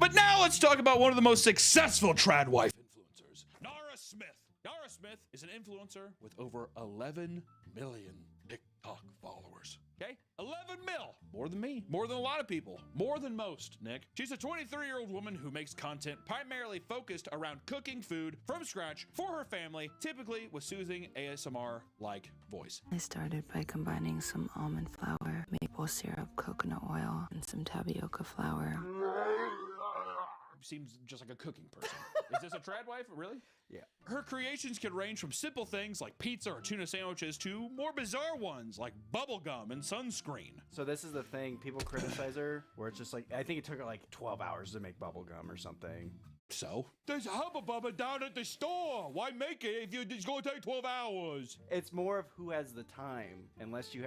But now let's talk about one of the most successful trad wife influencers, Nara Smith. Nara Smith is an influencer with over 11 million TikTok followers. Okay? 11 mil. More than me. More than a lot of people. More than most, Nick. She's a 23-year-old woman who makes content primarily focused around cooking food from scratch for her family, typically with soothing ASMR-like voice. I started by combining some almond flour, maple syrup, coconut oil, and some tapioca flour. Seems just like a cooking person. Is this a trad wife? Really? Yeah. Her creations can range from simple things like pizza or tuna sandwiches to more bizarre ones like bubblegum and sunscreen. So this is the thing, people criticize her, where it's just like, I think it took her like 12 hours to make bubblegum or something. So? There's Hubba Bubba down at the store. Why make it if it's going to take 12 hours? It's more of who has the time, unless you,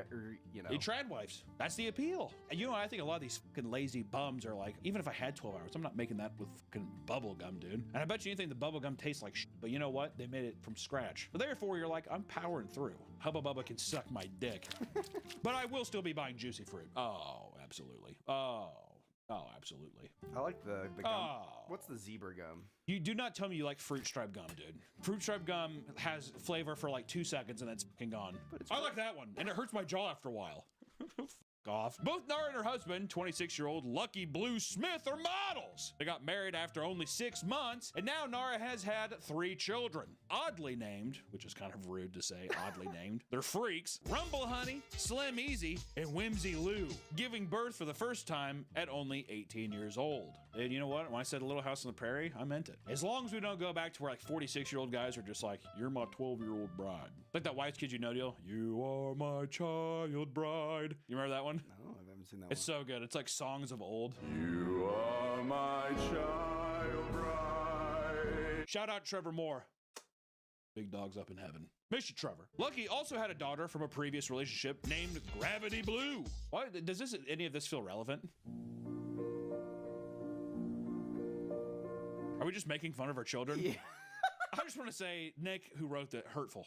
you know. Hey, trad wives. That's the appeal. And you know, I think a lot of these fucking lazy bums are like, even if I had 12 hours, I'm not making that with fucking bubble gum, dude. And I bet you anything the bubble gum tastes like shit. But you know what? They made it from scratch. So therefore, you're like, I'm powering through. Hubba Bubba can suck my dick. But I will still be buying juicy fruit. Oh, absolutely. Oh, absolutely. I like the gum. Oh. What's the zebra gum? You do not tell me you like fruit stripe gum, dude. Fruit stripe gum has flavor for like 2 seconds and then it's fucking gone. I like that one, and it hurts my jaw after a while. Off. Both Nara and her husband, 26-year-old Lucky Blue Smith, are models. They got married after only 6 months, and now Nara has had 3 children. Oddly named, which is kind of rude to say, oddly named. They're freaks, Rumble Honey, Slim Easy, and Whimsy Lou, giving birth for the first time at only 18 years old. And you know what? When I said Little House on the Prairie, I meant it. As long as we don't go back to where like 46-year-old guys are just like, you're my 12-year-old bride. Like that Wise Kids You Know deal. You are my child bride. You remember that one? No, I haven't seen that It's so good. It's like songs of old. You are my child bride. Shout out Trevor Moore. Big dogs up in heaven. Miss you, Trevor. Lucky also had a daughter from a previous relationship named Gravity Blue. Why does any of this feel relevant? Are we just making fun of our children? Yeah. I just want to say, Nick, who wrote that, hurtful.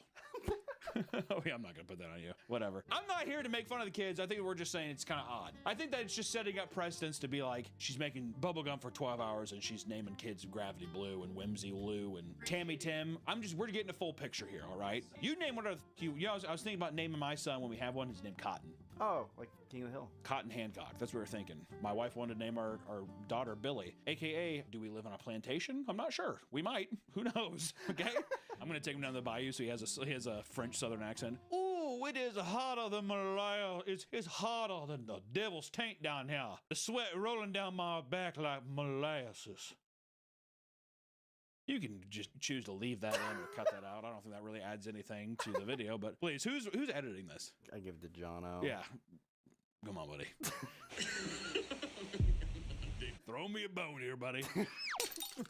Oh yeah, I'm not gonna put that on you. Whatever. I'm not here to make fun of the kids. I think we're just saying it's kind of odd. I think that it's just setting up precedence to be like, she's making bubblegum for 12 hours and she's naming kids Gravity Blue and Whimsy Lou and Tammy Tim. We're getting a full picture here, all right? You name whatever I was thinking about naming my son when we have one. His name Cotton. Oh, like King of the Hill. Cotton Hancock. That's what we were thinking. My wife wanted to name our daughter Billy, aka, do we live on a plantation? I'm not sure. We might. Who knows? Okay. I'm gonna take him down to the bayou so he has a French Southern accent. Ooh, it is hotter than Malaya. It's hotter than the devil's taint down here. The sweat rolling down my back like molasses. You can just choose to leave that in or cut that out. I don't think that really adds anything to the video, but please, who's editing this? I give it to Jono. Yeah. Come on, buddy. Throw me a bone here, buddy.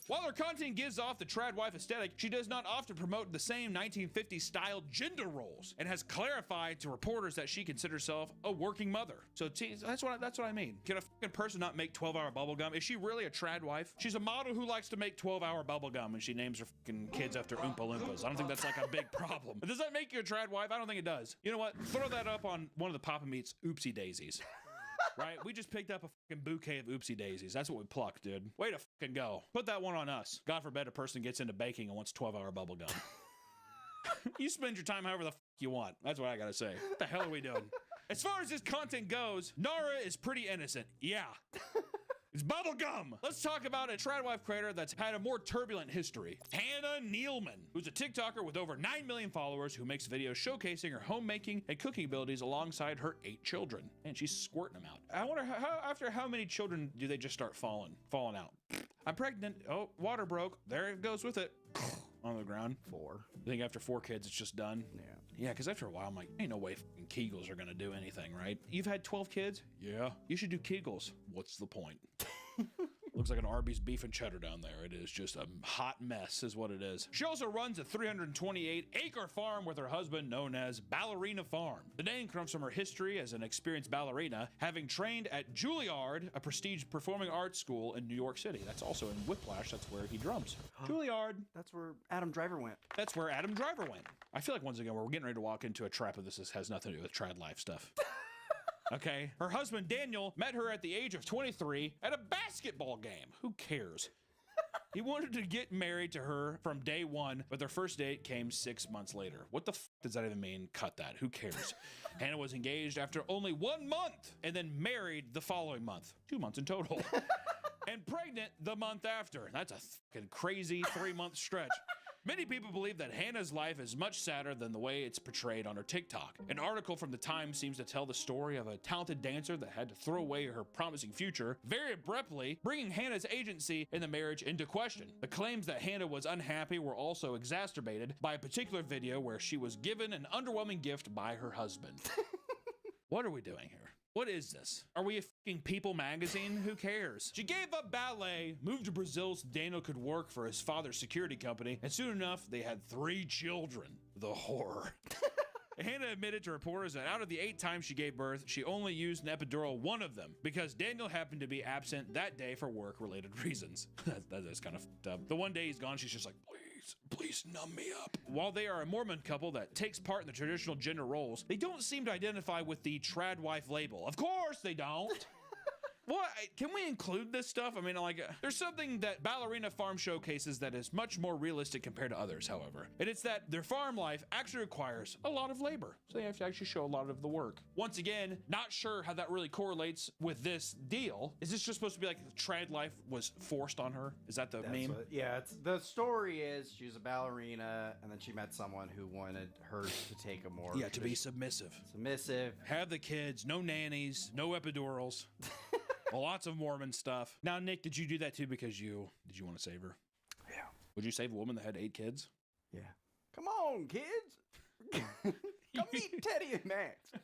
While her content gives off the trad wife aesthetic, she does not often promote the same 1950s style gender roles and has clarified to reporters that she considers herself a working mother. So that's what I mean. Can a fucking person not make 12-hour bubblegum? Is she really a trad wife? She's a model who likes to make 12-hour bubblegum and she names her fucking kids after Oompa Loompas. I don't think that's like a big problem. Does that make you a trad wife? I don't think it does. You know what? Throw that up on one of the Papa Meats Oopsie Daisies. Right? We just picked up a fucking bouquet of oopsie daisies. That's what we plucked, dude. Way to fucking go. Put that one on us. God forbid a person gets into baking and wants 12-hour bubble gum. You spend your time however the fuck you want. That's what I gotta say. What the hell are we doing? As far as this content goes, Nara is pretty innocent. Yeah. It's bubblegum. Let's talk about a trad wife creator that's had a more turbulent history. Hannah Nealman, who's a TikToker with over 9 million followers who makes videos showcasing her homemaking and cooking abilities alongside her 8 children. And she's squirting them out. I wonder after how many children do they just start falling out? I'm pregnant. Oh, water broke. There it goes with it. On the ground. 4. I think after 4 kids, it's just done. Yeah. Yeah, because after a while, I'm like, ain't no way fucking Kegels are gonna do anything, right? You've had 12 kids? Yeah. You should do Kegels. What's the point? Looks like an Arby's beef and cheddar down there. It is just a hot mess is what it is. She also runs a 328-acre farm with her husband known as Ballerina Farm. The name comes from her history as an experienced ballerina, having trained at Juilliard, a prestige performing arts school in New York City. That's also in Whiplash. That's where he drums. Juilliard. That's where Adam Driver went. That's where Adam Driver went. I feel like once again, we're getting ready to walk into a trap of this has nothing to do with trad life stuff. Okay. Her husband, Daniel, met her at the age of 23 at a basketball game. Who cares? He wanted to get married to her from day one, but their first date came 6 months later. What the f does that even mean? Cut that. Who cares? Hannah was engaged after only 1 month and then married the following month. 2 months in total. And pregnant the month after. That's a fucking crazy 3-month stretch. Many people believe that Hannah's life is much sadder than the way it's portrayed on her TikTok. An article from the Times seems to tell the story of a talented dancer that had to throw away her promising future very abruptly, bringing Hannah's agency in the marriage into question. The claims that Hannah was unhappy were also exacerbated by a particular video where she was given an underwhelming gift by her husband. What are we doing here? What is this? Are we a fucking People magazine? Who cares? She gave up ballet, moved to Brazil so Daniel could work for his father's security company, and soon enough, they had 3 children. The horror. Hannah admitted to reporters that out of the 8 times she gave birth, she only used an epidural 1 of them because Daniel happened to be absent that day for work-related reasons. that is kind of fucked up. The one day he's gone, she's just like, please numb me up. While they are a Mormon couple that takes part in the traditional gender roles, they don't seem to identify with the trad wife label. Of course they don't. What? Can we include this stuff? I mean, like, there's something that Ballerina Farm showcases that is much more realistic compared to others, however. And it's that their farm life actually requires a lot of labor. So they have to actually show a lot of the work. Once again, not sure how that really correlates with this deal. Is this just supposed to be like the trad life was forced on her? Is that the meme? Yeah, it's, the story is she's a ballerina and then she met someone who wanted her to take a more... Yeah, to be submissive. Submissive. Have the kids, no nannies, no epidurals. Lots of Mormon stuff. Now, Nick, did you do that too because did you want to save her? Yeah. Would you save a woman that had 8 kids? Yeah. Come on, kids. Come meet Teddy and Max.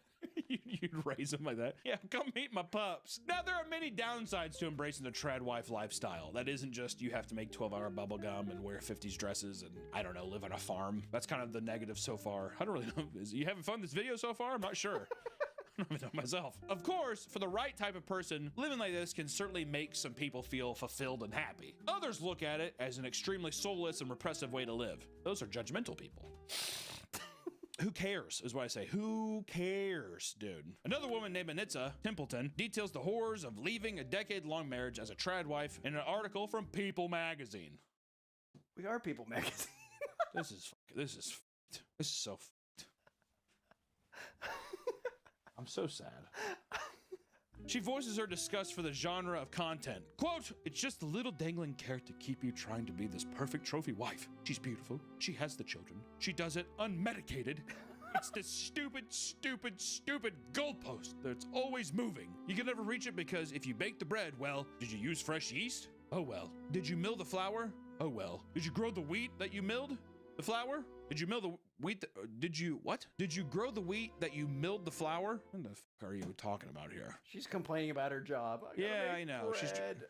You'd raise them like that. Yeah, come meet my pups. Now, there are many downsides to embracing the trad wife lifestyle. That isn't just you have to make 12-hour bubble gum and wear 50s dresses and, I don't know, live on a farm. That's kind of the negative so far. I don't really know. Is you having fun with this video so far? I'm not sure. I don't even know myself. Of course, for the right type of person, living like this can certainly make some people feel fulfilled and happy. Others look at it as an extremely soulless and repressive way to live. Those are judgmental people. Who cares, is what I say. Who cares, dude? Another woman named Anitza Templeton details the horrors of leaving a decade-long marriage as a trad wife in an article from People magazine. We are People magazine. This is so fucked. I'm so sad. She voices her disgust for the genre of content. Quote, "It's just a little dangling carrot to keep you trying to be this perfect trophy wife. She's beautiful. She has the children. She does it unmedicated. It's this stupid goalpost that's always moving. You can never reach it because if you bake the bread, well, did you use fresh yeast? Oh well. Did you mill the flour? Oh well. Did you grow the wheat that you milled? The flour? Did you mill the wheat? Did you grow the wheat that you milled the flour? What the fuck are you talking about here? She's complaining about her job. Yeah, I know. Bread.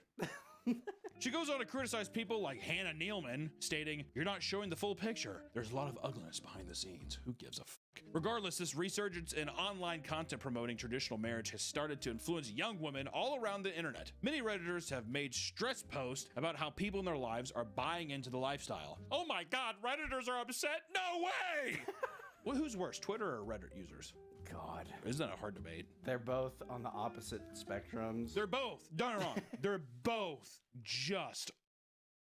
She goes on to criticize people like Hannah Nealman, stating, "You're not showing the full picture. There's a lot of ugliness behind the scenes. Who gives a fuck?" Regardless, this resurgence in online content promoting traditional marriage has started to influence young women all around the internet. Many Redditors have made stress posts about how people in their lives are buying into the lifestyle. Oh my god, Redditors are upset? No way! Well, who's worse, Twitter or Reddit users? God. Isn't that a hard debate? They're both on the opposite spectrums. They're both, darn wrong. They're both just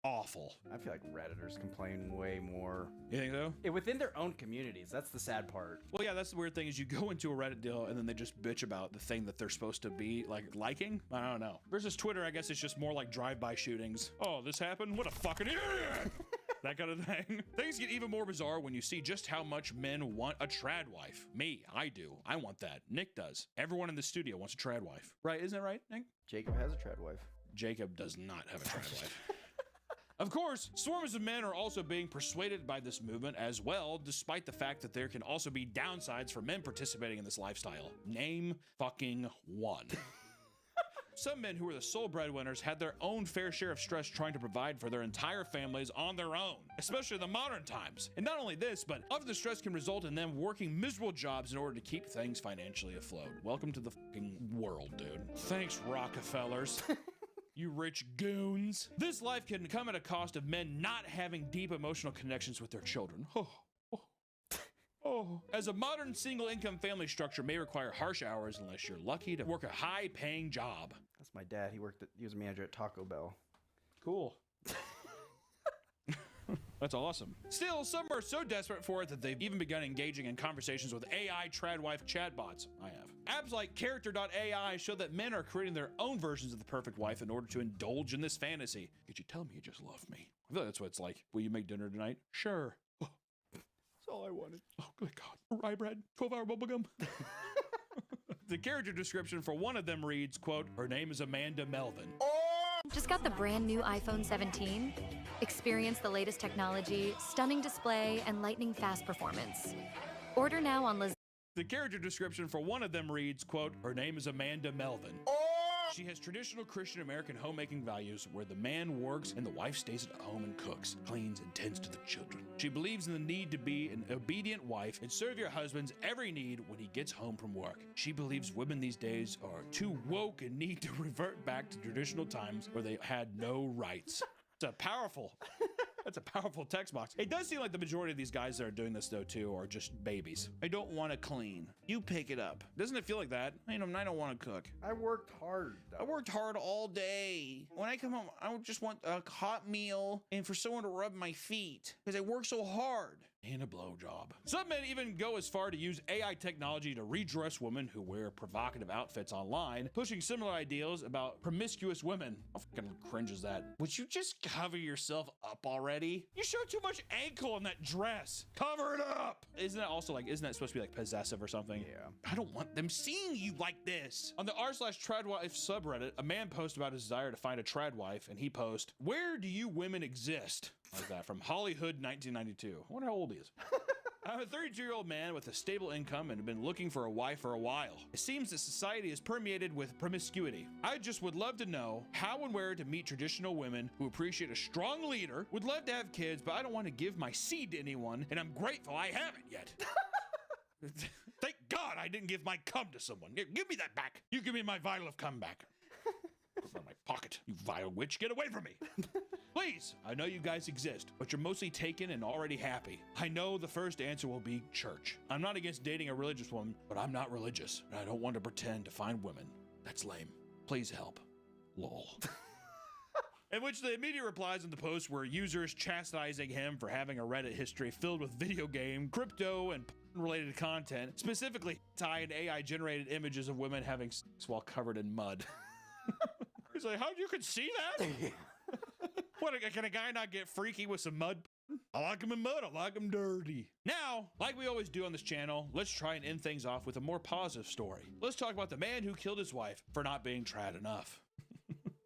awful. I feel like Redditors complain way more. You think so? Within their own communities. That's the sad part. Well, yeah, that's the weird thing is you go into a Reddit deal and then they just bitch about the thing that they're supposed to be liking. I don't know. Versus Twitter, I guess it's just more like drive-by shootings. Oh, this happened? What a fucking idiot! That kind of thing. Things get even more bizarre when you see just how much men want a trad wife. Me, I do. I want that. Nick does. Everyone in the studio wants a trad wife. Right? Isn't it right, Nick? Jacob has a trad wife. Jacob does not have a trad wife. Of course, swarms of men are also being persuaded by this movement as well, despite the fact that there can also be downsides for men participating in this lifestyle. Name fucking one. Some men who are the sole breadwinners had their own fair share of stress trying to provide for their entire families on their own, especially in the modern times. And not only this, but often the stress can result in them working miserable jobs in order to keep things financially afloat. Welcome to the fucking world, dude. Thanks, Rockefellers. You rich goons. This life can come at a cost of men not having deep emotional connections with their children. Oh, Oh. As a modern single-income family structure may require harsh hours unless you're lucky to work a high-paying job. That's my dad. He was a manager at Taco Bell. Cool. That's awesome. Still, some are so desperate for it that they've even begun engaging in conversations with AI tradwife chatbots. I have. Apps like Character.ai show that men are creating their own versions of the perfect wife in order to indulge in this fantasy. Could you tell me you just love me? I feel like that's what it's like. Will you make dinner tonight? Sure. Oh, that's all I wanted. Oh, good God. Rye bread, 12-hour bubblegum. The character description for one of them reads, quote, her name is Amanda Melvin. Just got the brand new iPhone 17. Experience the latest technology, stunning display, and lightning fast performance. Order now on Liz. The character description for one of them reads, quote, her name is Amanda Melvin. She has traditional Christian American homemaking values where the man works and the wife stays at home and cooks, cleans, and tends to the children. She believes in the need to be an obedient wife and serve your husband's every need when he gets home from work. She believes women these days are too woke and need to revert back to traditional times where they had no rights. It's a powerful... That's a powerful text box. It does seem like the majority of these guys that are doing this, though, too, are just babies. I don't want to clean. You pick it up. Doesn't it feel like that? I don't want to cook. I worked hard, though. I worked hard all day. When I come home, I just want a hot meal and for someone to rub my feet because I work so hard. And a blowjob. Some men even go as far to use AI technology to redress women who wear provocative outfits online, pushing similar ideals about promiscuous women. How fucking cringe is that? Would you just cover yourself up already? You show too much ankle in that dress. Cover it up. Isn't that supposed to be like possessive or something? Yeah. I don't want them seeing you like this. On the r/tradwife subreddit, a man posted about his desire to find a tradwife, and he posted, where do you women exist? Like that, from Hollywood 1992. I wonder how old he is. I'm a 32-year-old man with a stable income and have been looking for a wife for a while. It seems that society is permeated with promiscuity. I just would love to know how and where to meet traditional women who appreciate a strong leader, would love to have kids, but I don't want to give my seed to anyone, and I'm grateful I haven't yet. Thank God I didn't give my cum to someone. Give me that back. You give me my vial of cum back. Put it in my pocket. You vile witch, get away from me. Please, I know you guys exist, but you're mostly taken and already happy. I know the first answer will be church. I'm not against dating a religious woman, but I'm not religious, and I don't want to pretend to find women. That's lame. Please help. Lol. In which the immediate replies in the post were users chastising him for having a Reddit history filled with video game, crypto, and related content, specifically Thai and AI-generated images of women having sex while covered in mud. He's like, how you could see that? What, can a guy not get freaky with some mud? I like him in mud, I like him dirty. Now, like we always do on this channel, let's try and end things off with a more positive story. Let's talk about the man who killed his wife for not being trad enough.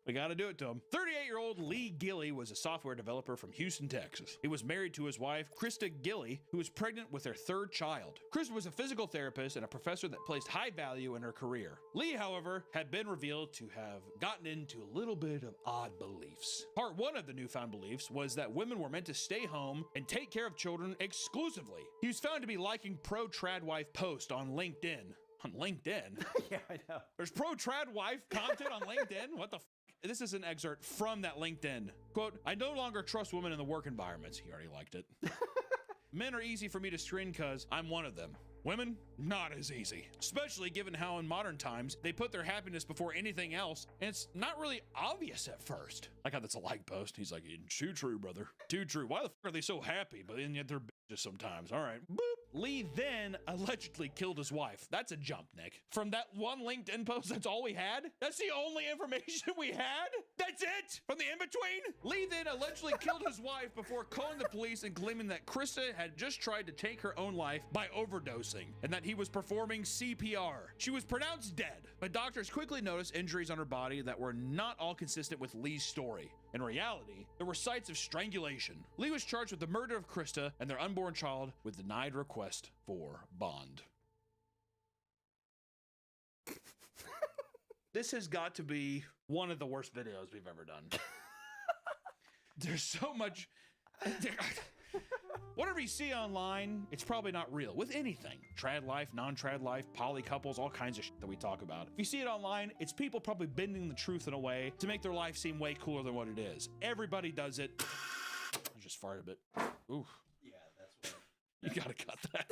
We gotta do it to him. 38-year-old Lee Gilly was a software developer from Houston, Texas. He was married to his wife, Krista Gilly, who was pregnant with their third child. Krista was a physical therapist and a professor that placed high value in her career. Lee, however, had been revealed to have gotten into a little bit of odd beliefs. Part one of the newfound beliefs was that women were meant to stay home and take care of children exclusively. He was found to be liking pro-tradwife posts on LinkedIn. On LinkedIn? Yeah, I know. There's pro-tradwife content on LinkedIn? What the f? This is an excerpt from that LinkedIn. Quote, I no longer trust women in the work environments. He already liked it. Men are easy for me to screen because I'm one of them. Women, not as easy. Especially given how in modern times, they put their happiness before anything else, and it's not really obvious at first. Like how that's a like post. He's like, too true, brother. Too true. Why the f are they so happy? But yet they're bitches sometimes. All right. Boop. Lee then allegedly killed his wife. That's a jump, Nick. From that one LinkedIn post, that's all we had? That's the only information we had? That's it? From the in-between? Lee then allegedly killed his wife before calling the police and claiming that Krista had just tried to take her own life by overdosing and that he was performing CPR. She was pronounced dead, but doctors quickly noticed injuries on her body that were not all consistent with Lee's story. In reality, there were sites of strangulation. Lee was charged with the murder of Krista and their unborn child with denied request for bond. This has got to be one of the worst videos we've ever done. There's so much... Whatever you see online, it's probably not real. With anything. Trad life, non-trad life, poly couples, all kinds of shit that we talk about. If you see it online, it's people probably bending the truth in a way to make their life seem way cooler than what it is. Everybody does it. I just farted a bit. Ooh. Yeah, that's what. You gotta cut that.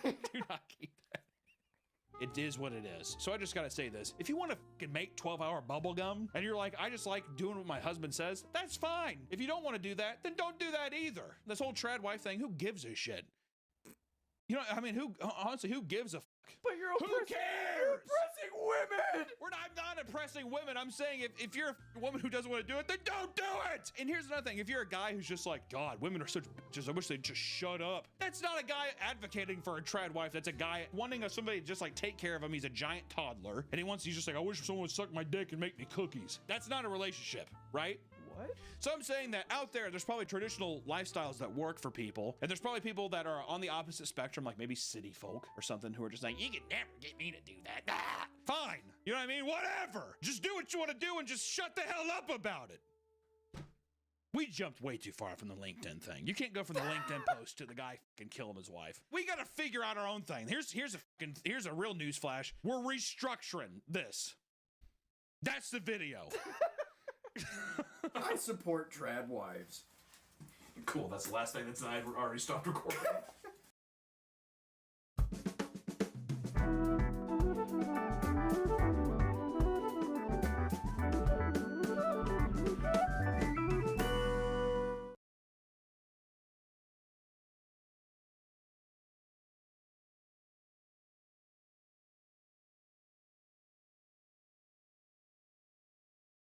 Do not keep that. It is what it is. So I just gotta say this. If you want to fucking make 12-hour bubble gum and you're like, I just like doing what my husband says, that's fine. If you don't want to do that, then don't do that either. This whole trad wife thing, who gives a shit? You know, I mean, honestly, who gives a fuck? But you're Who oppressing, cares? you're oppressing women. I'm not oppressing women. I'm saying if you're a woman who doesn't want to do it, then don't do it. And here's another thing. If you're a guy who's just like, God, women are such bitches, I wish they'd just shut up. That's not a guy advocating for a trad wife. That's a guy wanting somebody to just like take care of him. He's a giant toddler. And he's just like, I wish someone would suck my dick and make me cookies. That's not a relationship, right? What? So I'm saying that out there's probably traditional lifestyles that work for people, and there's probably people that are on the opposite spectrum, like maybe city folk or something, who are just like, you can never get me to do that. Ah, fine. You know what I mean? Whatever. Just do what you want to do and just shut the hell up about it. We jumped way too far from the LinkedIn thing. You can't go from the LinkedIn post to the guy fucking killing his wife. We got to figure out our own thing. Here's a real news flash. We're restructuring this. That's the video. I support trad wives. Cool, that's the last thing that's I already stopped recording.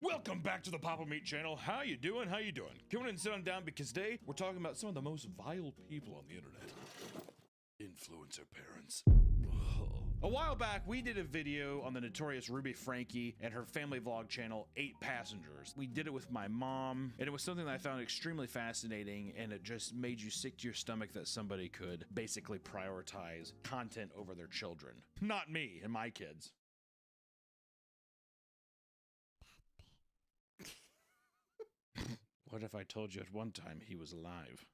Welcome back to the Papa Meat channel. How you doing? How you doing? Come on and sit on down because today we're talking about some of the most vile people on the internet. Influencer parents. A while back, we did a video on the notorious Ruby Franke and her family vlog channel, 8 Passengers. We did it with my mom, and it was something that I found extremely fascinating, and it just made you sick to your stomach that somebody could basically prioritize content over their children. Not me and my kids. What if I told you at one time he was alive?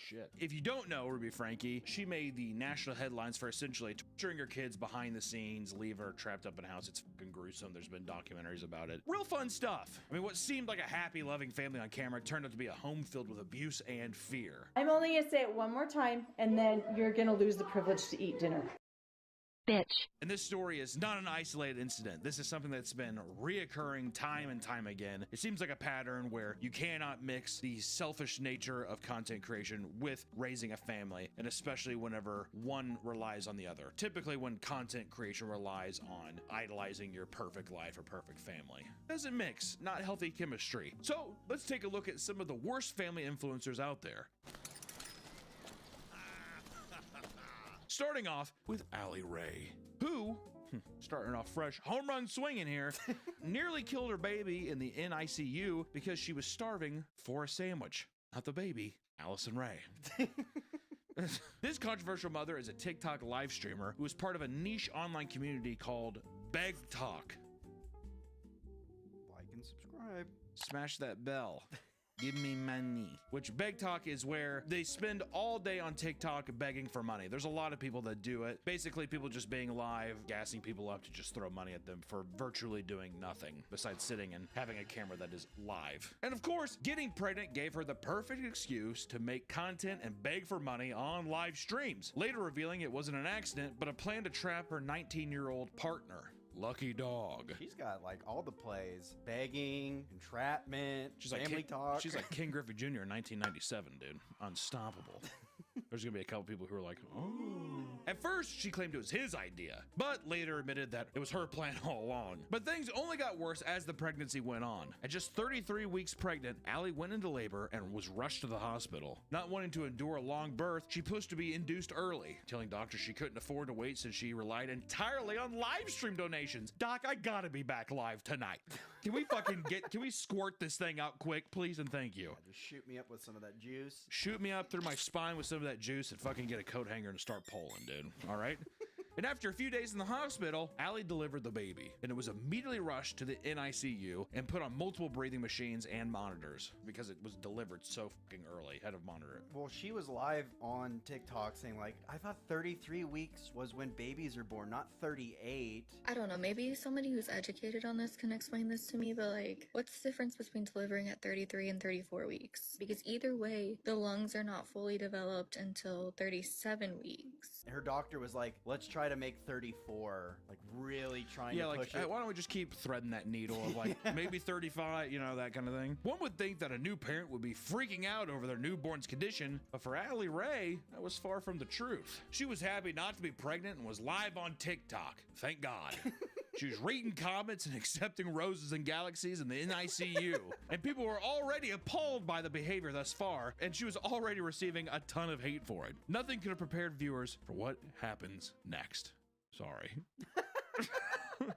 Shit. If you don't know Ruby Franke, she made the national headlines for essentially torturing her kids behind the scenes, leave her trapped up in a house. It's fucking gruesome. There's been documentaries about it. Real fun stuff. I mean, what seemed like a happy, loving family on camera turned out to be a home filled with abuse and fear. I'm only gonna say it one more time, and then you're gonna lose the privilege to eat dinner. Bitch. And this story is not an isolated incident. This is something that's been reoccurring time and time again. It seems like a pattern where you cannot mix the selfish nature of content creation with raising a family, and especially whenever one relies on the other. Typically when content creation relies on idolizing your perfect life or perfect family. Doesn't mix, not healthy chemistry. So let's take a look at some of the worst family influencers out there. Starting off with Allie Ray, who, starting off fresh, home run swinging here, nearly killed her baby in the NICU because she was starving for a sandwich. Not the baby, Allison Ray. This controversial mother is a TikTok live streamer who is part of a niche online community called Beg Talk. Like and subscribe. Smash that bell. Give me money. Which Beg Talk is where they spend all day on TikTok begging for money. There's a lot of people that do it. Basically, people just being live, gassing people up to just throw money at them for virtually doing nothing besides sitting and having a camera that is live. And of course, getting pregnant gave her the perfect excuse to make content and beg for money on live streams. Later revealing it wasn't an accident, but a plan to trap her 19-year-old partner. Lucky dog. She's got like all the plays: begging, entrapment, She's like family talk. She's like King Griffey Jr. in 1997, dude. Unstoppable. There's gonna be a couple people who are like, oh. At first, she claimed it was his idea, but later admitted that it was her plan all along. But things only got worse as the pregnancy went on. At just 33 weeks pregnant, Allie went into labor and was rushed to the hospital. Not wanting to endure a long birth, she pushed to be induced early, telling doctors she couldn't afford to wait since she relied entirely on live stream donations. Doc, I gotta be back live tonight. Can we squirt this thing out quick, please and thank you? Just shoot me up with some of that juice. Shoot me up through my spine with some of that juice and fucking get a coat hanger and start pulling, dude. All right? And after a few days in the hospital, Allie delivered the baby, and it was immediately rushed to the NICU and put on multiple breathing machines and monitors because it was delivered so fucking early. Had to monitor it. Well, she was live on TikTok saying like, I thought 33 weeks was when babies are born, not 38. I don't know, maybe somebody who's educated on this can explain this to me, but like, what's the difference between delivering at 33 and 34 weeks? Because either way, the lungs are not fully developed until 37 weeks. Her doctor was like, let's try to make 34, like really trying to push it. Why don't we just keep threading that needle of like maybe 35, you know, that kind of thing. One would think that a new parent would be freaking out over their newborn's condition, but for Allie Ray, that was far from the truth. She was happy not to be pregnant and was live on TikTok. Thank God. She was reading comments and accepting roses and galaxies in the NICU. And people were already appalled by the behavior thus far, and she was already receiving a ton of hate for it. Nothing could have prepared viewers for what happens next. Sorry.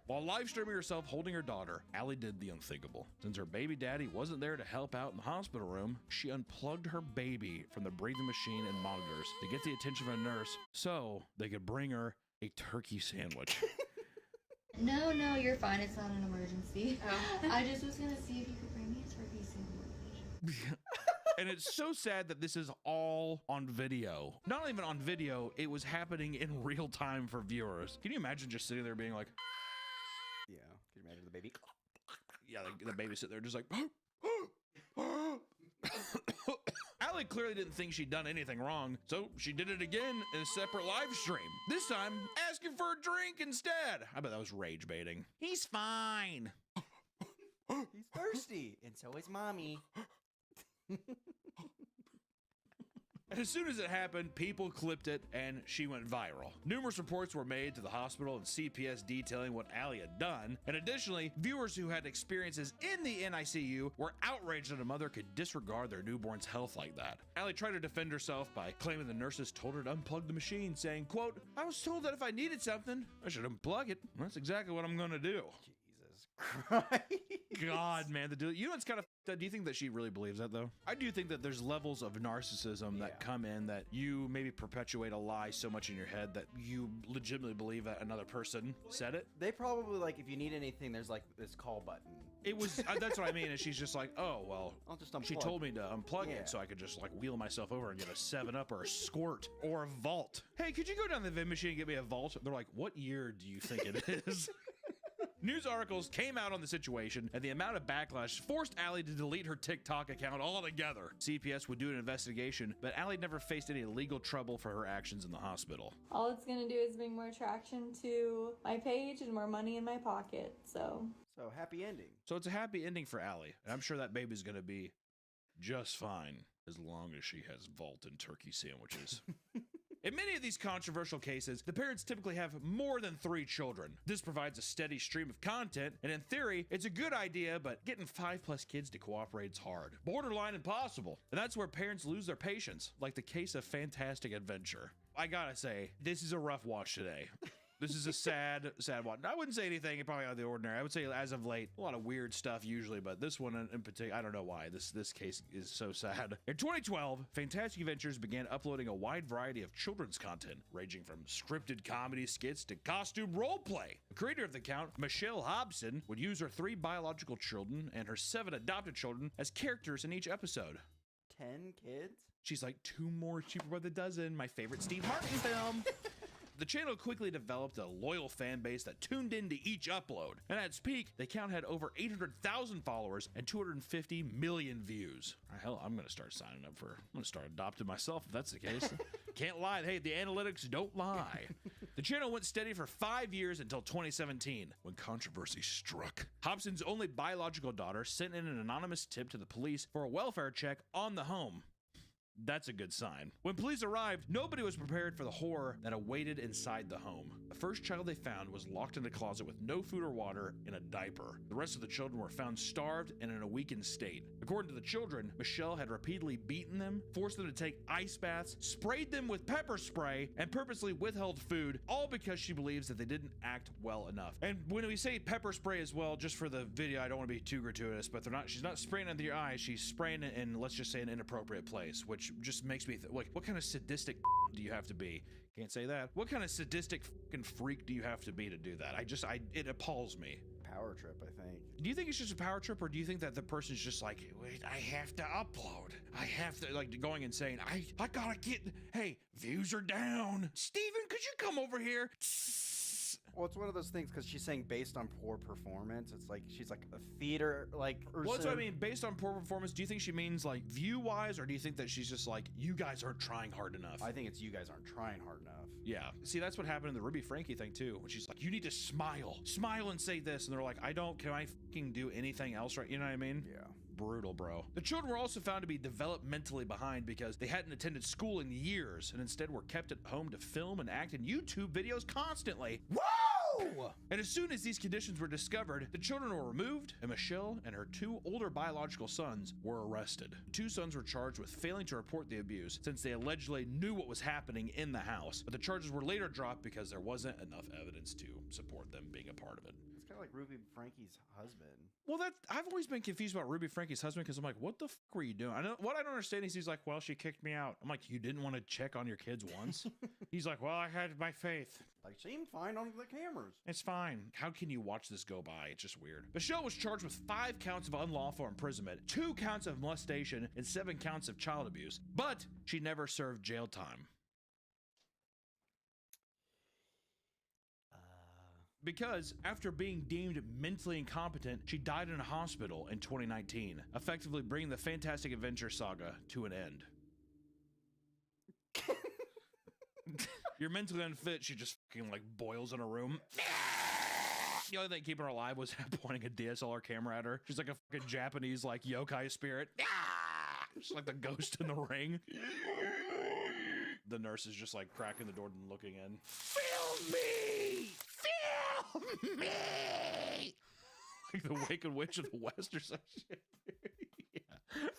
While live streaming herself holding her daughter, Allie did the unthinkable. Since her baby daddy wasn't there to help out in the hospital room, she unplugged her baby from the breathing machine and monitors to get the attention of a nurse so they could bring her a turkey sandwich. No, you're fine. It's not an emergency. Oh. I just was gonna see if you could bring me a turkey sandwich. And it's so sad that this is all on video. Not even on video, it was happening in real time for viewers. Can you imagine just sitting there being like, Yeah, can you imagine the baby? yeah, the baby sitting there just like, Allie clearly didn't think she'd done anything wrong, so she did it again in a separate live stream. This time, asking for a drink instead. I bet that was rage baiting. He's fine. He's thirsty, and so is mommy. And as soon as it happened, people clipped it and she went viral. Numerous reports were made to the hospital and CPS detailing what Allie had done. And additionally, viewers who had experiences in the NICU were outraged that a mother could disregard their newborn's health like that. Allie tried to defend herself by claiming the nurses told her to unplug the machine, saying, quote, I was told that if I needed something, I should unplug it. That's exactly what I'm gonna do. Jesus Christ. God, man, you know, it's kind of. Do you think that she really believes that though? I do think that there's levels of narcissism that come in that you maybe perpetuate a lie so much in your head that you legitimately believe that another person said it. They probably like, if you need anything, there's like this call button. It was, that's what I mean. And she's just like, oh, well, I'll just unplug. She told me to unplug it so I could just like wheel myself over and get a 7-Up or a Squirt or a Vault. Hey, could you go down the vending machine and get me a Vault? They're like, what year do you think it is? News articles came out on the situation, and the amount of backlash forced Allie to delete her TikTok account altogether. CPS would do an investigation, but Allie never faced any legal trouble for her actions in the hospital. All it's gonna do is bring more traction to my page and more money in my pocket, so happy ending. So it's a happy ending for Allie, and I'm sure that baby's gonna be just fine as long as she has Vault and turkey sandwiches. In many of these controversial cases, the parents typically have more than 3 children. This provides a steady stream of content, and in theory, it's a good idea, but getting 5+ kids to cooperate is hard. Borderline impossible. And that's where parents lose their patience, like the case of Fantastic Adventure. I gotta say, this is a rough watch today. This is a sad one. I wouldn't say anything probably out of the ordinary. I would say as of late, a lot of weird stuff usually, but this one in particular, I don't know why. This case is so sad. In 2012, Fantastic Adventures began uploading a wide variety of children's content, ranging from scripted comedy skits to costume roleplay. The creator of the account, Michelle Hobson, would use her 3 biological children and her 7 adopted children as characters in each episode. 10 kids? She's like, 2 more cheaper by the dozen. My favorite Steve Martin film. The channel quickly developed a loyal fan base that tuned into each upload, and at its peak, the account had over 800,000 followers and 250 million views. Hell, I'm gonna start signing up I'm gonna start adopting myself if that's the case. Can't lie, hey, the analytics don't lie. The channel went steady for 5 years until 2017, when controversy struck. Hobson's only biological daughter sent in an anonymous tip to the police for a welfare check on the home. That's a good sign. When police arrived, nobody was prepared for the horror that awaited inside the home. The first child they found was locked in a closet with no food or water in a diaper. The rest of the children were found starved and in a weakened state. According to the children, Michelle had repeatedly beaten them, forced them to take ice baths, sprayed them with pepper spray, and purposely withheld food, all because she believes that they didn't act well enough. And when we say pepper spray as well, just for the video, I don't want to be too gratuitous, but she's not spraying it into your eyes, she's spraying it in, let's just say, an inappropriate place, which just makes me like, what kind of sadistic do you have to be? Can't say that. What kind of sadistic fucking freak do you have to be to do that? It appalls me. Power trip, I think. Do you think it's just a power trip, or do you think that the person's just like, wait, I have to upload. I have to, like, going and saying, I gotta get, hey, views are down. Steven, could you come over here? Well, it's one of those things because she's saying based on poor performance. It's like she's like a theater like person. Well, that's what I mean. Based on poor performance, do you think she means like view-wise, or do you think that she's just like, you guys aren't trying hard enough? I think it's you guys aren't trying hard enough. Yeah. See, that's what happened in the Ruby Frankie thing too, when she's like, you need to smile and say this, and they're like, can I fucking do anything else right? You know what I mean? Yeah. Brutal, bro. The children were also found to be developmentally behind because they hadn't attended school in years and instead were kept at home to film and act in YouTube videos constantly. Whoa! And as soon as these conditions were discovered, the children were removed, and Michelle and her 2 older biological sons were arrested. 2 sons were charged with failing to report the abuse since they allegedly knew what was happening in the house, but the charges were later dropped because there wasn't enough evidence to support them being a part of it. It's kind of like Ruby Frankie's husband. Well, I've always been confused about Ruby Frankie's husband because I'm like, what the fuck were you doing? What I don't understand is he's like, well, she kicked me out. I'm like, you didn't want to check on your kids once? He's like, well, I had my faith. Like, seemed fine on the cameras. It's fine. How can you watch this go by? It's just weird. Michelle was charged with 5 counts of unlawful imprisonment, 2 counts of molestation, and 7 counts of child abuse, but she never served jail time. Because after being deemed mentally incompetent, she died in a hospital in 2019, effectively bringing the Fantastic Adventure saga to an end. You're mentally unfit, she just fucking like boils in a room. The only thing keeping her alive was pointing a DSLR camera at her. She's like a fucking Japanese like yokai spirit. She's like the ghost in the ring. The nurse is just like cracking the door and looking in. Film me! Film me! Like the Wicked Witch of the West or some shit. Yeah.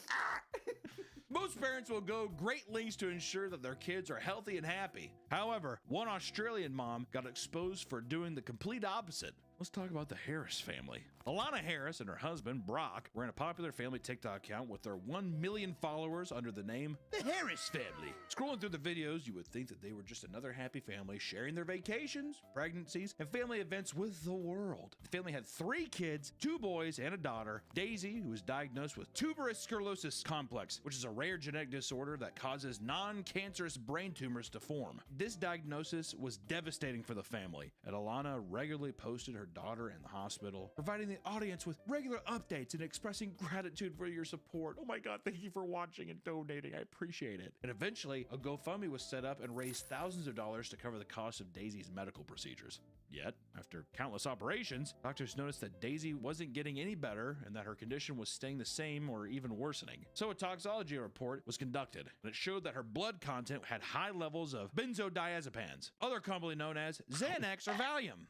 Most parents will go great lengths to ensure that their kids are healthy and happy. However, one Australian mom got exposed for doing the complete opposite. Let's talk about the Harris family. Alana Harris and her husband, Brock, ran a popular family TikTok account with their 1 million followers under the name The Harris Family. Scrolling through the videos, you would think that they were just another happy family sharing their vacations, pregnancies, and family events with the world. The family had 3 kids, 2 boys and a daughter, Daisy, who was diagnosed with tuberous sclerosis complex, which is a rare genetic disorder that causes non-cancerous brain tumors to form. This diagnosis was devastating for the family, and Alana regularly posted her daughter in the hospital, providing the audience with regular updates and expressing gratitude for your support. Oh my God, thank you for watching and donating. I appreciate it. And eventually, a GoFundMe was set up and raised thousands of dollars to cover the cost of Daisy's medical procedures. Yet, after countless operations, doctors noticed that Daisy wasn't getting any better and that her condition was staying the same or even worsening. So a toxicology report was conducted, and it showed that her blood content had high levels of benzodiazepines, other commonly known as Xanax or Valium.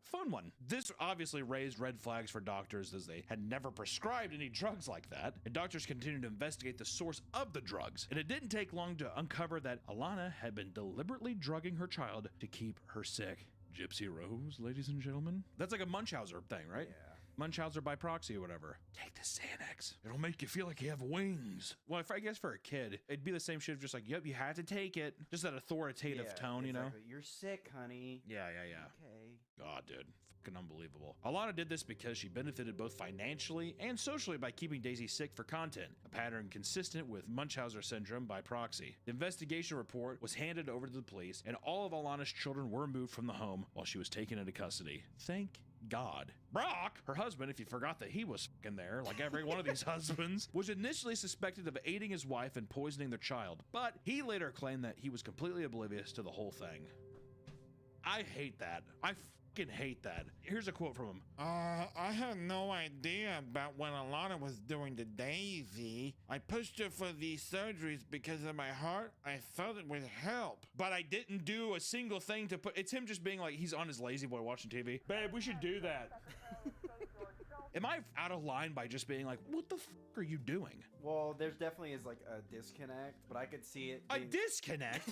Fun one. This obviously raised red flags for doctors as they had never prescribed any drugs like that, and doctors continued to investigate the source of the drugs. And it didn't take long to uncover that Alana had been deliberately drugging her child to keep her sick. Gypsy Rose, ladies and gentlemen. That's like a Munchausen thing, right? Yeah. Munchausen by proxy or whatever. Take the Xanax. It'll make you feel like you have wings. Well, I guess for a kid, it'd be the same shit of just like, yep, you have to take it. Just that authoritative tone, you know? You're sick, honey. Yeah. Okay. God, dude. Fucking unbelievable. Alana did this because she benefited both financially and socially by keeping Daisy sick for content, a pattern consistent with Munchausen syndrome by proxy. The investigation report was handed over to the police, and all of Alana's children were removed from the home while she was taken into custody. Thank God. Brock, her husband, if you forgot that he was fucking there, like every one of these husbands, was initially suspected of aiding his wife and poisoning their child, but he later claimed that he was completely oblivious to the whole thing. I hate that. I fucking hate that. Here's a quote from him. I had no idea about what Alana was doing to Daisy. I pushed her for these surgeries because of my heart. I felt it would help. But I didn't do a single thing to put... It's him just being like, he's on his lazy boy watching TV. Babe, we should do that. Am I out of line by just being like, what the fuck are you doing? Well, there's definitely is like a disconnect, but I could see it. A disconnect?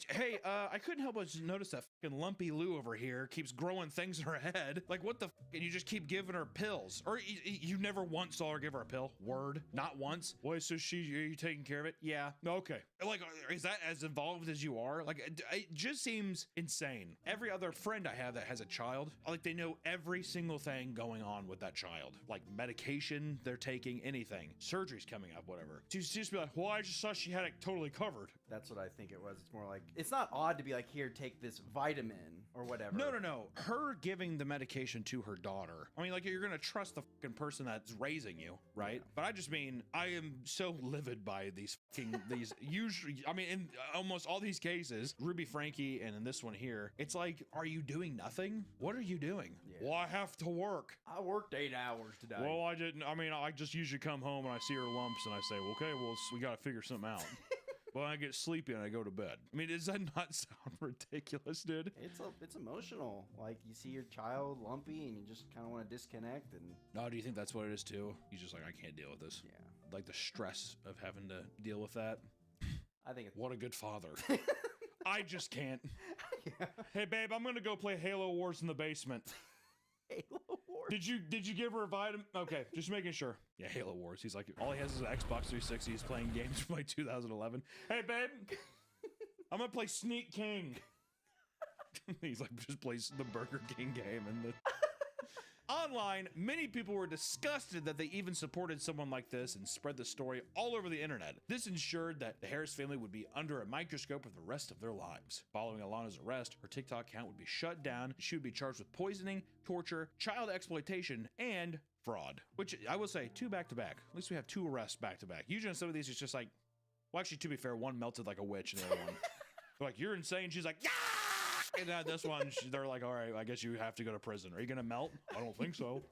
Hey, I couldn't help but notice that fucking lumpy Lou over here keeps growing things in her head. Like, what the and you just keep giving her pills. Or you never once saw her give her a pill? Word? Not once? Wait, so are you taking care of it? Yeah. Okay. Like, is that as involved as you are? Like, it just seems insane. Every other friend I have that has a child, like, they know every single thing going on with that child. Like, medication they're taking, anything. Surgery's coming up, whatever. To just be like, well, I just thought she had it totally covered. That's what I think it was. It's more like, it's not odd to be like, here, take this vitamin or whatever. No. Her giving the medication to her daughter. I mean, like, you're gonna trust the fucking person that's raising you, right? Yeah. But I just mean, I am so livid by these usually, I mean, in almost all these cases, Ruby Frankie and in this one here, it's like, are you doing nothing? What are you doing? Yeah. Well, I have to work. I worked 8 hours today. Well, I didn't. I mean, I just usually come home and I see her lumps and I say, well, okay, well, we gotta figure something out. Well, I get sleepy and I go to bed. I mean, does that not sound ridiculous, dude? It's emotional. Like, you see your child lumpy and you just kind of want to disconnect. And no, do you think that's what it is too? He's just like, I can't deal with this. Yeah. Like the stress of having to deal with that. I think it's... What a good father. I just can't. Yeah. Hey, babe, I'm gonna go play Halo Wars in the basement. Halo Wars. Did you give her a vitamin? Okay, just making sure. Yeah, Halo Wars. He's like, all he has is an Xbox 360. He's playing games from like 2011. Hey, babe, I'm gonna play Sneak King. He's like, just plays the Burger King game and the. Online, many people were disgusted that they even supported someone like this and spread the story all over the internet. This ensured that the Harris family would be under a microscope for the rest of their lives. Following Alana's arrest, her TikTok account would be shut down. She would be charged with poisoning, torture, child exploitation, and fraud. Which I will say, 2 back-to-back. At least we have 2 arrests back-to-back. Usually on some of these, it's just like, well, actually, to be fair, one melted like a witch and the other one. They're like, you're insane. She's like, yeah! And this one, they're like, all right, I guess you have to go to prison. Are you going to melt? I don't think so.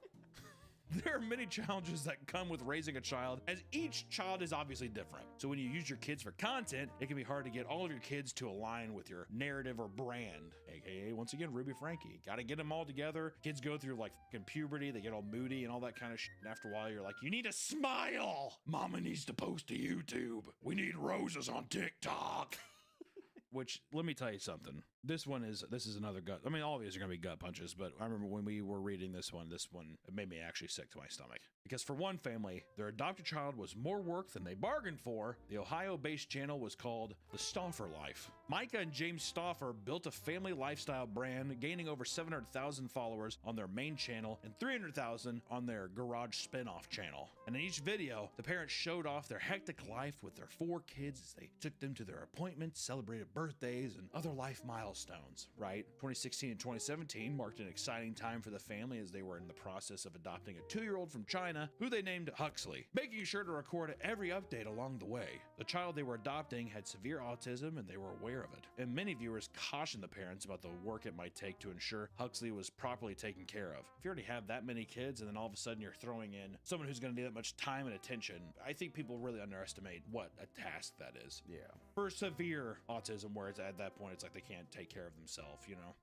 There are many challenges that come with raising a child, as each child is obviously different. So when you use your kids for content, it can be hard to get all of your kids to align with your narrative or brand. AKA, once again, Ruby Frankie. Got to get them all together. Kids go through like fucking puberty. They get all moody and all that kind of shit. And after a while, you're like, you need to smile. Mama needs to post to YouTube. We need roses on TikTok. Which, let me tell you something. This is another gut. I mean, all of these are going to be gut punches, but I remember when we were reading this one, it made me actually sick to my stomach. Because for one family, their adopted child was more work than they bargained for. The Ohio-based channel was called The Stauffer Life. Micah and James Stauffer built a family lifestyle brand, gaining over 700,000 followers on their main channel and 300,000 on their garage spin-off channel. And in each video, the parents showed off their hectic life with their 4 kids as they took them to their appointments, celebrated birthdays, and other life milestones, right? 2016 and 2017 marked an exciting time for the family as they were in the process of adopting a 2-year-old from China, who they named Huxley, making sure to record every update along the way. The child they were adopting had severe autism and they were aware of it. And many viewers cautioned the parents about the work it might take to ensure Huxley was properly taken care of. If you already have that many kids and then all of a sudden you're throwing in someone who's going to need that much time and attention, I think people really underestimate what a task that is. Yeah. For severe autism, where it's at that point, it's like they can't take care of themselves, you know?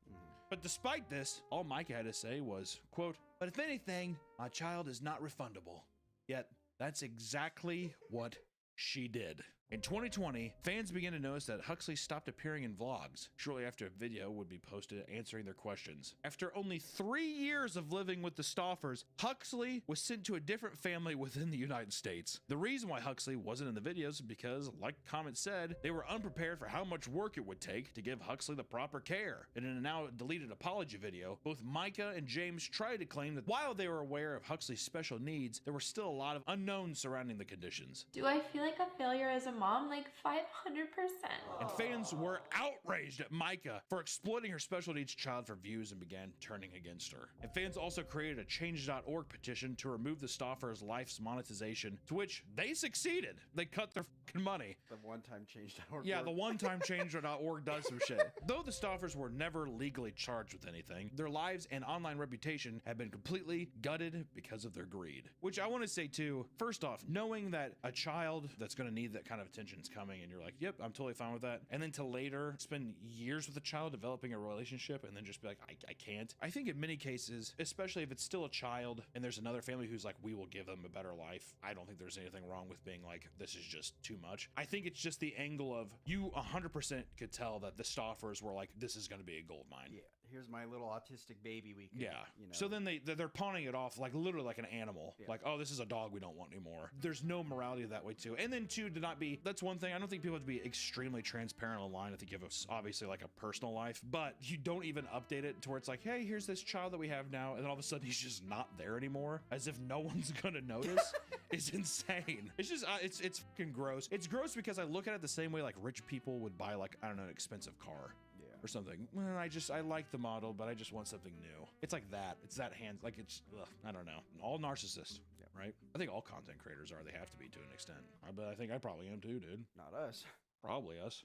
But despite this, all Micah had to say was, quote, "But if anything, my child is not refundable." Yet, that's exactly what she did. In 2020, fans began to notice that Huxley stopped appearing in vlogs shortly after a video would be posted answering their questions. After only 3 years of living with the Stauffers, Huxley was sent to a different family within the United States. The reason why Huxley wasn't in the videos is because, like the comment said, they were unprepared for how much work it would take to give Huxley the proper care. And in a now deleted apology video, both Micah and James tried to claim that while they were aware of Huxley's special needs, there were still a lot of unknowns surrounding the conditions. Do I feel like a failure as a mom? Like 500%. And fans were outraged at Micah for exploiting her special needs child for views and began turning against her. And fans also created a change.org petition to remove the Stauffers' life's monetization, to which they succeeded. They cut their fucking money. The one-time change.org. Yeah, the one-time change.org does some shit. Though the Stauffers were never legally charged with anything, their lives and online reputation have been completely gutted because of their greed. Which I want to say too, first off, knowing that a child that's going to need that kind of attention's coming and you're like, yep, I'm totally fine with that. And then to later spend years with a child developing a relationship and then just be like, I can't. I think in many cases, especially if it's still a child and there's another family who's like, we will give them a better life, I don't think there's anything wrong with being like, this is just too much. I think it's just the angle of you 100% could tell that the Stoffers were like, this is going to be a gold mine. Yeah, here's my little autistic baby. We could, Yeah. you know. So then they're pawning it off like literally like an animal. Yeah. Like, oh, this is a dog we don't want anymore. There's no morality that way too. And then two, to not be, that's one thing. I don't think people have to be extremely transparent online. I think you have obviously like a personal life, but you don't even update it to where it's like, hey, here's this child that we have now. And then all of a sudden he's just not there anymore as if no one's going to notice. It's insane. It's just, it's fucking gross. It's gross because I look at it the same way like rich people would buy like, I don't know, an expensive car. Or something. Well, I like the model, but I just want something new. It's like that. It's that hand. Like it's, I don't know. All narcissists, right? I think all content creators are. They have to be to an extent. But I think I probably am too, dude. Not us. Probably us.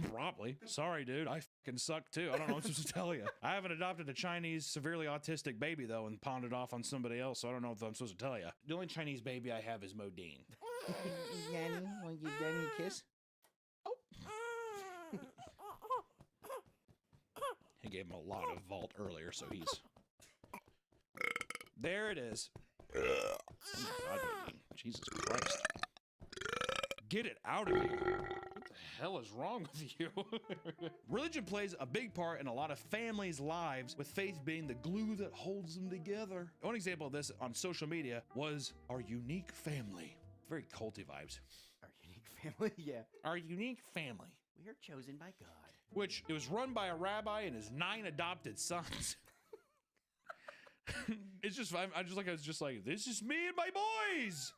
Probably. Sorry, dude. I fucking suck too. I don't know what I'm supposed to tell you. I haven't adopted a Chinese severely autistic baby though and pawned it off on somebody else, so I don't know what I'm supposed to tell you. The only Chinese baby I have is Modine. Danny, want to give Danny a kiss? I gave him a lot of vault earlier, so he's... There it is. Oh my God, Whitney. Jesus Christ. Get it out of here. What the hell is wrong with you? Religion plays a big part in a lot of families' lives, with faith being the glue that holds them together. One example of this on social media was our unique family. Very culty vibes. Our unique family, yeah. Our unique family. We are chosen by God. Which it was run by a rabbi and his 9 adopted sons. It's just, I was just like, this is me and my boys.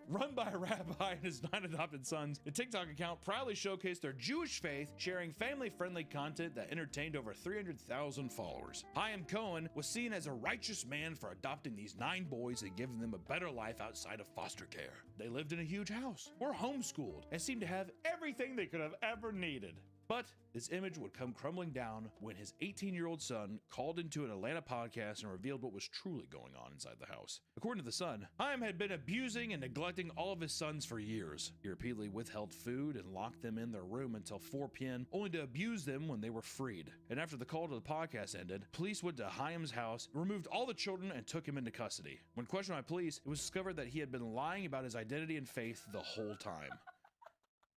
Run by a rabbi and his 9 adopted sons, the TikTok account proudly showcased their Jewish faith, sharing family-friendly content that entertained over 300,000 followers. Chaim Cohen was seen as a righteous man for adopting these 9 boys and giving them a better life outside of foster care. They lived in a huge house, were homeschooled, and seemed to have everything they could have ever needed. But this image would come crumbling down when his 18-year-old son called into an Atlanta podcast and revealed what was truly going on inside the house. According to the Sun, Chaim had been abusing and neglecting all of his sons for years. He repeatedly withheld food and locked them in their room until 4 p.m., only to abuse them when they were freed. And after the call to the podcast ended, police went to Chaim's house, removed all the children, and took him into custody. When questioned by police, it was discovered that he had been lying about his identity and faith the whole time.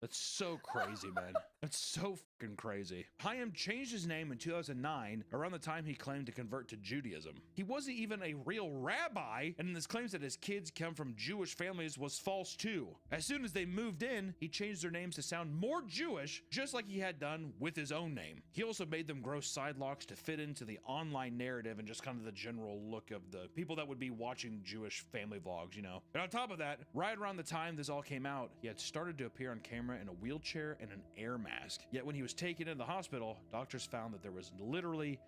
That's so crazy, man. That's so fucking crazy. Chaim changed his name in 2009, around the time he claimed to convert to Judaism. He wasn't even a real rabbi, and his claims that his kids come from Jewish families was false too. As soon as they moved in, he changed their names to sound more Jewish, just like he had done with his own name. He also made them grow side locks to fit into the online narrative and just kind of the general look of the people that would be watching Jewish family vlogs, you know. And on top of that, right around the time this all came out, he had started to appear on camera in a wheelchair and an air mask. Yet when he was taken into the hospital, doctors found that there was literally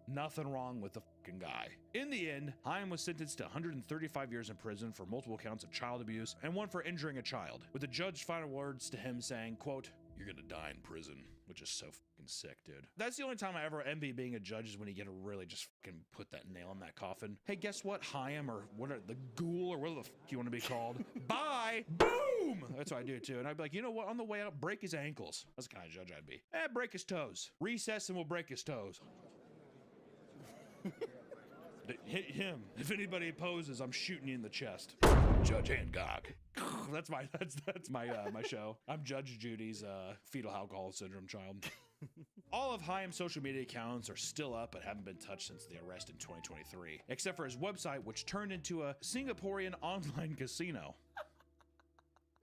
nothing wrong with the fucking guy. In the end, Chaim was sentenced to 135 years in prison for multiple counts of child abuse and one for injuring a child, with the judge's final words to him saying, quote, "You're gonna die in prison," which is so fucking sick, dude. That's the only time I ever envy being a judge, is when you get to really just fucking put that nail in that coffin. Hey, guess what, Chaim, or what are the ghoul, or whatever the fuck you want to be called? Bye! Boom! That's what I do too. And I'd be like, you know what? On the way out, break his ankles. That's the kind of judge I'd be. Break his toes. Recess and we'll break his toes. Hit him. If anybody opposes, I'm shooting you in the chest. Judge Angog. That's my my show. I'm Judge Judy's fetal alcohol syndrome child. All of Chaim's social media accounts are still up but haven't been touched since the arrest in 2023, except for his website, which turned into a Singaporean online casino.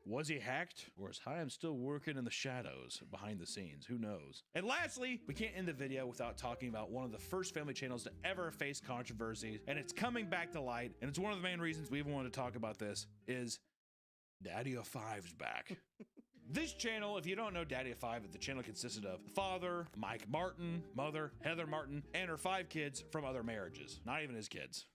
Was he hacked, or is Chaim still working in the shadows behind the scenes? Who knows? And lastly, we can't end the video without talking about one of the first family channels to ever face controversy, and it's coming back to light, and it's one of the main reasons we even wanted to talk about this, is Daddy of Five's back. This channel, if you don't know Daddy of Five, the channel consisted of father, Mike Martin, mother, Heather Martin, and her 5 kids from other marriages. Not even his kids.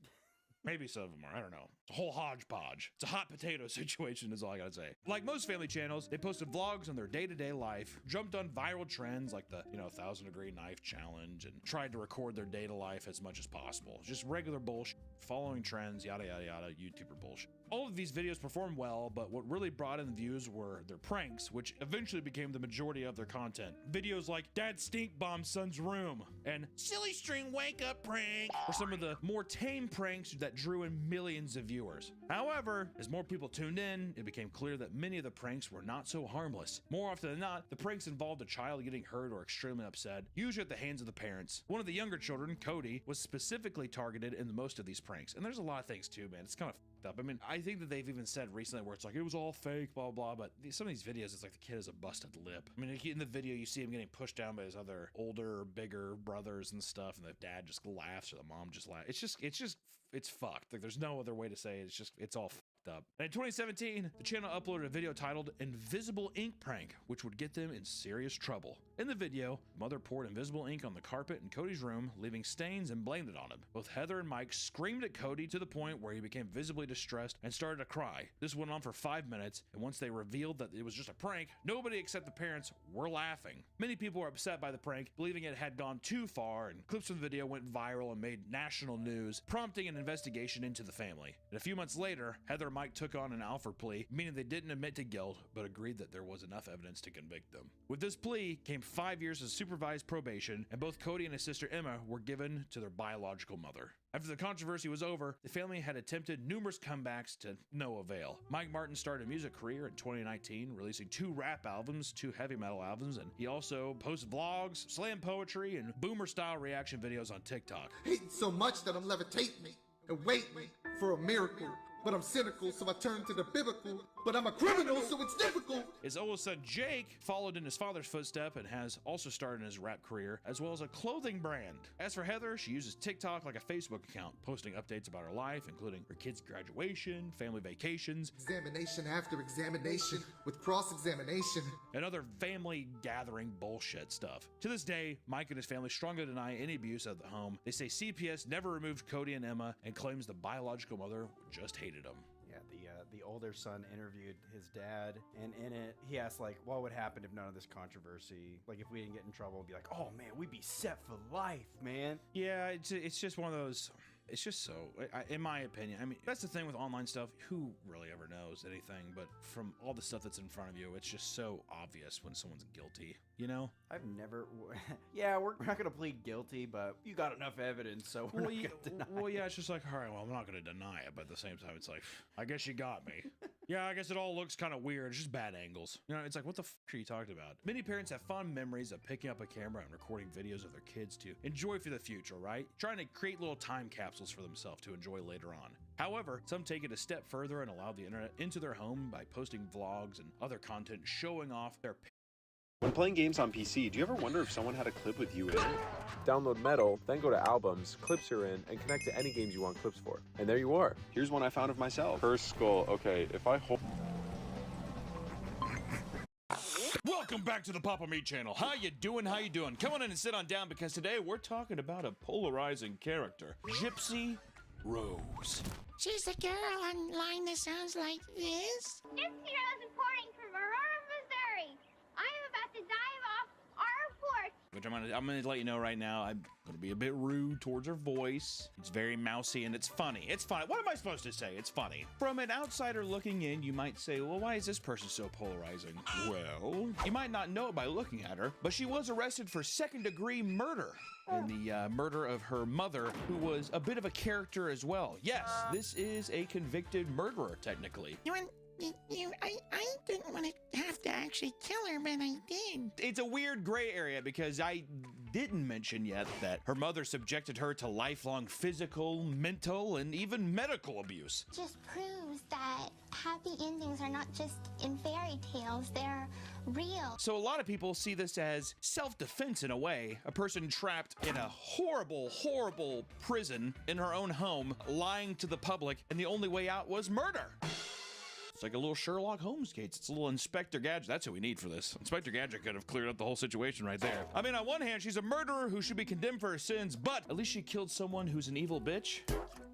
Maybe some of them are, I don't know. It's a whole hodgepodge. It's a hot potato situation is all I gotta say. Like most family channels, they posted vlogs on their day-to-day life, jumped on viral trends like the, 1,000-degree knife challenge, and tried to record their day-to-life as much as possible. Just regular bullshit, following trends, yada, yada, yada, YouTuber bullshit. All of these videos performed well, but what really brought in the views were their pranks, which eventually became the majority of their content. Videos like Dad Stink Bombed Son's Room and Silly String Wake Up Prank were some of the more tame pranks that drew in millions of viewers. However, as more people tuned in, it became clear that many of the pranks were not so harmless. More often than not, the pranks involved a child getting hurt or extremely upset, usually at the hands of the parents. One of the younger children, Cody, was specifically targeted in most of these pranks. And there's a lot of things too, man. It's kind of fucked up. I mean, I think that they've even said recently where it's like, it was all fake, blah, blah, but some of these videos, it's like the kid has a busted lip. I mean, in the video, you see him getting pushed down by his other older, bigger brothers and stuff, and the dad just laughs or the mom just laughs. It's fucked. Like, there's no other way to say it. It's all fucked up. And in 2017, the channel uploaded a video titled Invisible Ink Prank, which would get them in serious trouble. In the video, mother poured invisible ink on the carpet in Cody's room, leaving stains, and blamed it on him. Both Heather and Mike screamed at Cody to the point where he became visibly distressed and started to cry. This went on for 5 minutes, and once they revealed that it was just a prank, nobody except the parents were laughing. Many people were upset by the prank, believing it had gone too far, and clips from the video went viral and made national news, prompting an investigation into the family. And a few months later, Heather and Mike took on an Alford plea, meaning they didn't admit to guilt, but agreed that there was enough evidence to convict them. With this plea came 5 years of supervised probation, and both Cody and his sister Emma were given to their biological mother. After the controversy was over, the family had attempted numerous comebacks to no avail. Mike Martin started a music career in 2019, releasing 2 rap albums, 2 heavy metal albums, and he also posts vlogs, slam poetry, and boomer-style reaction videos on TikTok. Hating so much that I'm levitating and waiting for a miracle. But I'm cynical, so I turn to the biblical. But I'm a criminal, so it's difficult. His oldest son, Jake, followed in his father's footsteps and has also started his rap career, as well as a clothing brand. As for Heather, she uses TikTok like a Facebook account, posting updates about her life, including her kids' graduation, family vacations, examination after examination with cross-examination, and other family gathering bullshit stuff. To this day, Mike and his family strongly deny any abuse at the home. They say CPS never removed Cody and Emma and claims the biological mother just hated him. Yeah, the older son interviewed his dad, and in it, he asked, like, what would happen if none of this controversy, like, if we didn't get in trouble, and be like, oh, man, we'd be set for life, man. Yeah, it's just one of those... It's just so, in my opinion, I mean, that's the thing with online stuff. Who really ever knows anything? But from all the stuff that's in front of you, it's just so obvious when someone's guilty, you know? I've never, yeah, we're not going to plead guilty, but you got enough evidence, so we're not going to deny Well, yeah, it's just like, all right, well, I'm not going to deny it, but at the same time, it's like, I guess you got me. Yeah, I guess it all looks kind of weird. It's just bad angles. You know, it's like, what the fuck are you talking about? Many parents have fond memories of picking up a camera and recording videos of their kids to enjoy for the future, right? Trying to create little time capsules for themselves to enjoy later on. However, some take it a step further and allow the internet into their home by posting vlogs and other content showing off their. When playing games on PC, do you ever wonder if someone had a clip with you in it? Download Metal, then go to Albums, Clips You're In, and connect to any games you want clips for. And there you are. Here's one I found of myself. First skull. Okay, if I hold... Welcome back to the Papa Me channel. How you doing? How you doing? Come on in and sit on down, because today we're talking about a polarizing character, Gypsy Rose. She's the girl online that sounds like this. Gypsy Rose reporting from Aurora, Missouri. I am about to dive off our porch. Which I'm gonna let you know right now, I'm gonna be a bit rude towards her voice. It's very mousy and it's funny. It's funny. What am I supposed to say? It's funny. From an outsider looking in, you might say, well, why is this person so polarizing? Well, you might not know it by looking at her, but she was arrested for second-degree murder in the murder of her mother, who was a bit of a character as well. Yes, this is a convicted murderer, technically. I didn't want to have to actually kill her, but I did. It's a weird gray area because I didn't mention yet that her mother subjected her to lifelong physical, mental, and even medical abuse. Just proves that happy endings are not just in fairy tales, they're real. So a lot of people see this as self-defense in a way. A person trapped in a horrible, horrible prison in her own home, lying to the public, and the only way out was murder. It's like a little Sherlock Holmes case. It's a little Inspector Gadget. That's who we need for this. Inspector Gadget could have cleared up the whole situation right there. I mean, on one hand, she's a murderer who should be condemned for her sins, but at least she killed someone who's an evil bitch,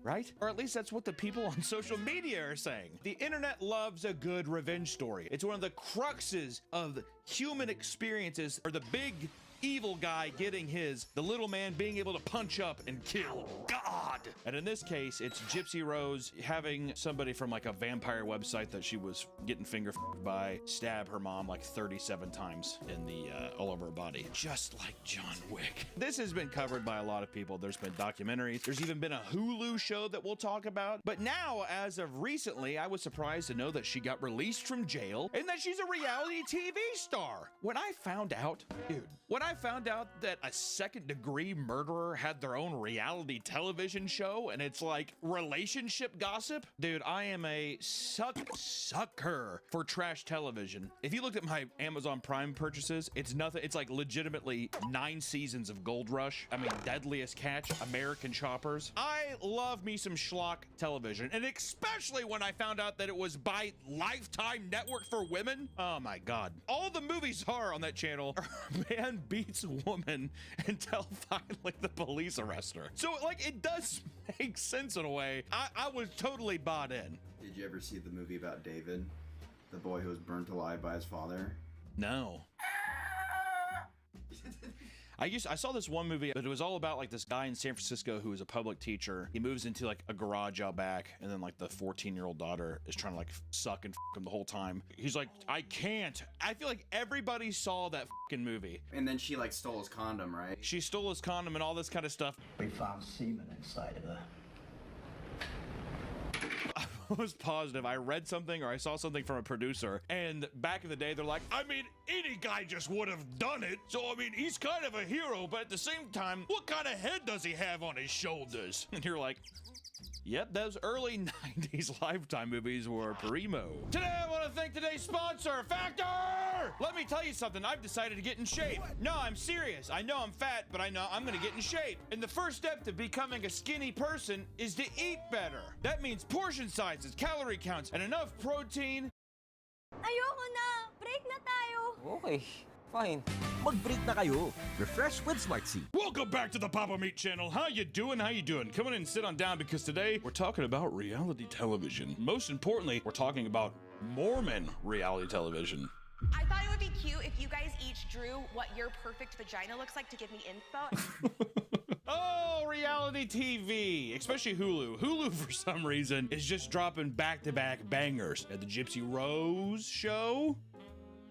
right? Or at least that's what the people on social media are saying. The internet loves a good revenge story. It's one of the cruxes of human experiences, or the big evil guy getting his, the little man being able to punch up and kill God. And in this case, it's Gypsy Rose having somebody from like a vampire website that she was getting finger by stab her mom like 37 times in the all over her body, just like John Wick. This has been covered by a lot of people. There's been documentaries. There's even been a Hulu show that we'll talk about. But now, as of recently, I was surprised to know that she got released from jail and that she's a reality TV star. When I found out, dude, when I found out that a second-degree murderer had their own reality television show and it's like relationship gossip, dude, I am a sucker for trash television. If you looked at my Amazon Prime purchases, it's nothing. It's like legitimately 9 seasons of Gold Rush. I mean, Deadliest Catch, American Choppers. I love me some schlock television, and especially when I found out that it was by Lifetime Network for Women. Oh my God. All the movies are on that channel are man beats woman until finally the police arrest her. So like it does make sense in a way. I was totally bought in. Did you ever see the movie about David, the boy who was burnt alive by his father? No. I saw this one movie, but it was all about like this guy in San Francisco who is a public teacher. He moves into like a garage out back, and then like the 14-year-old daughter is trying to like suck and him the whole time. He's like, I can't. I feel like everybody saw that movie. And then she like stole his condom, right? She stole his condom and all this kind of stuff. We found semen inside of her. I was positive I read something or I saw something from a producer, and back in the day they're like, I mean, any guy just would have done it, so I mean, he's kind of a hero, but at the same time, what kind of head does he have on his shoulders? And you're like, yep, those early 90s Lifetime movies were primo. Today I want to thank today's sponsor, Factor! Let me tell you something, I've decided to get in shape. No, I'm serious. I know I'm fat, but I know I'm gonna get in shape. And the first step to becoming a skinny person is to eat better. That means portion sizes, calorie counts, and enough protein. Ayoko na! Break na tayo! Okay, fine. Mag-break na kayo. Refresh with Smartsy. Welcome back to the Papa Meat channel. How you doing? How you doing? Come on in and sit on down, because today we're talking about reality television. Most importantly, we're talking about Mormon reality television. I thought it would be cute if you guys each drew what your perfect vagina looks like to give me info. Oh, reality TV, especially Hulu. Hulu, for some reason, is just dropping back-to-back bangers. At the Gypsy Rose show,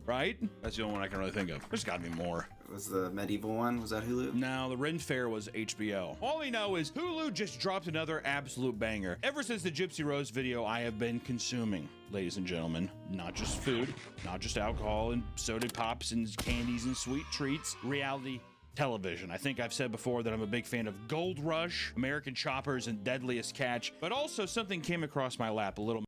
right? That's the only one I can really think of. There's gotta be more. Was the medieval one, was that Hulu? No, the Ren Fair was HBO. All we know is Hulu just dropped another absolute banger. Ever since the Gypsy Rose video, I have been consuming, ladies and gentlemen, not just food, not just alcohol and soda pops and candies and sweet treats, reality television. I think I've said before that I'm a big fan of Gold Rush, American Choppers, and Deadliest Catch, but also something came across my lap a little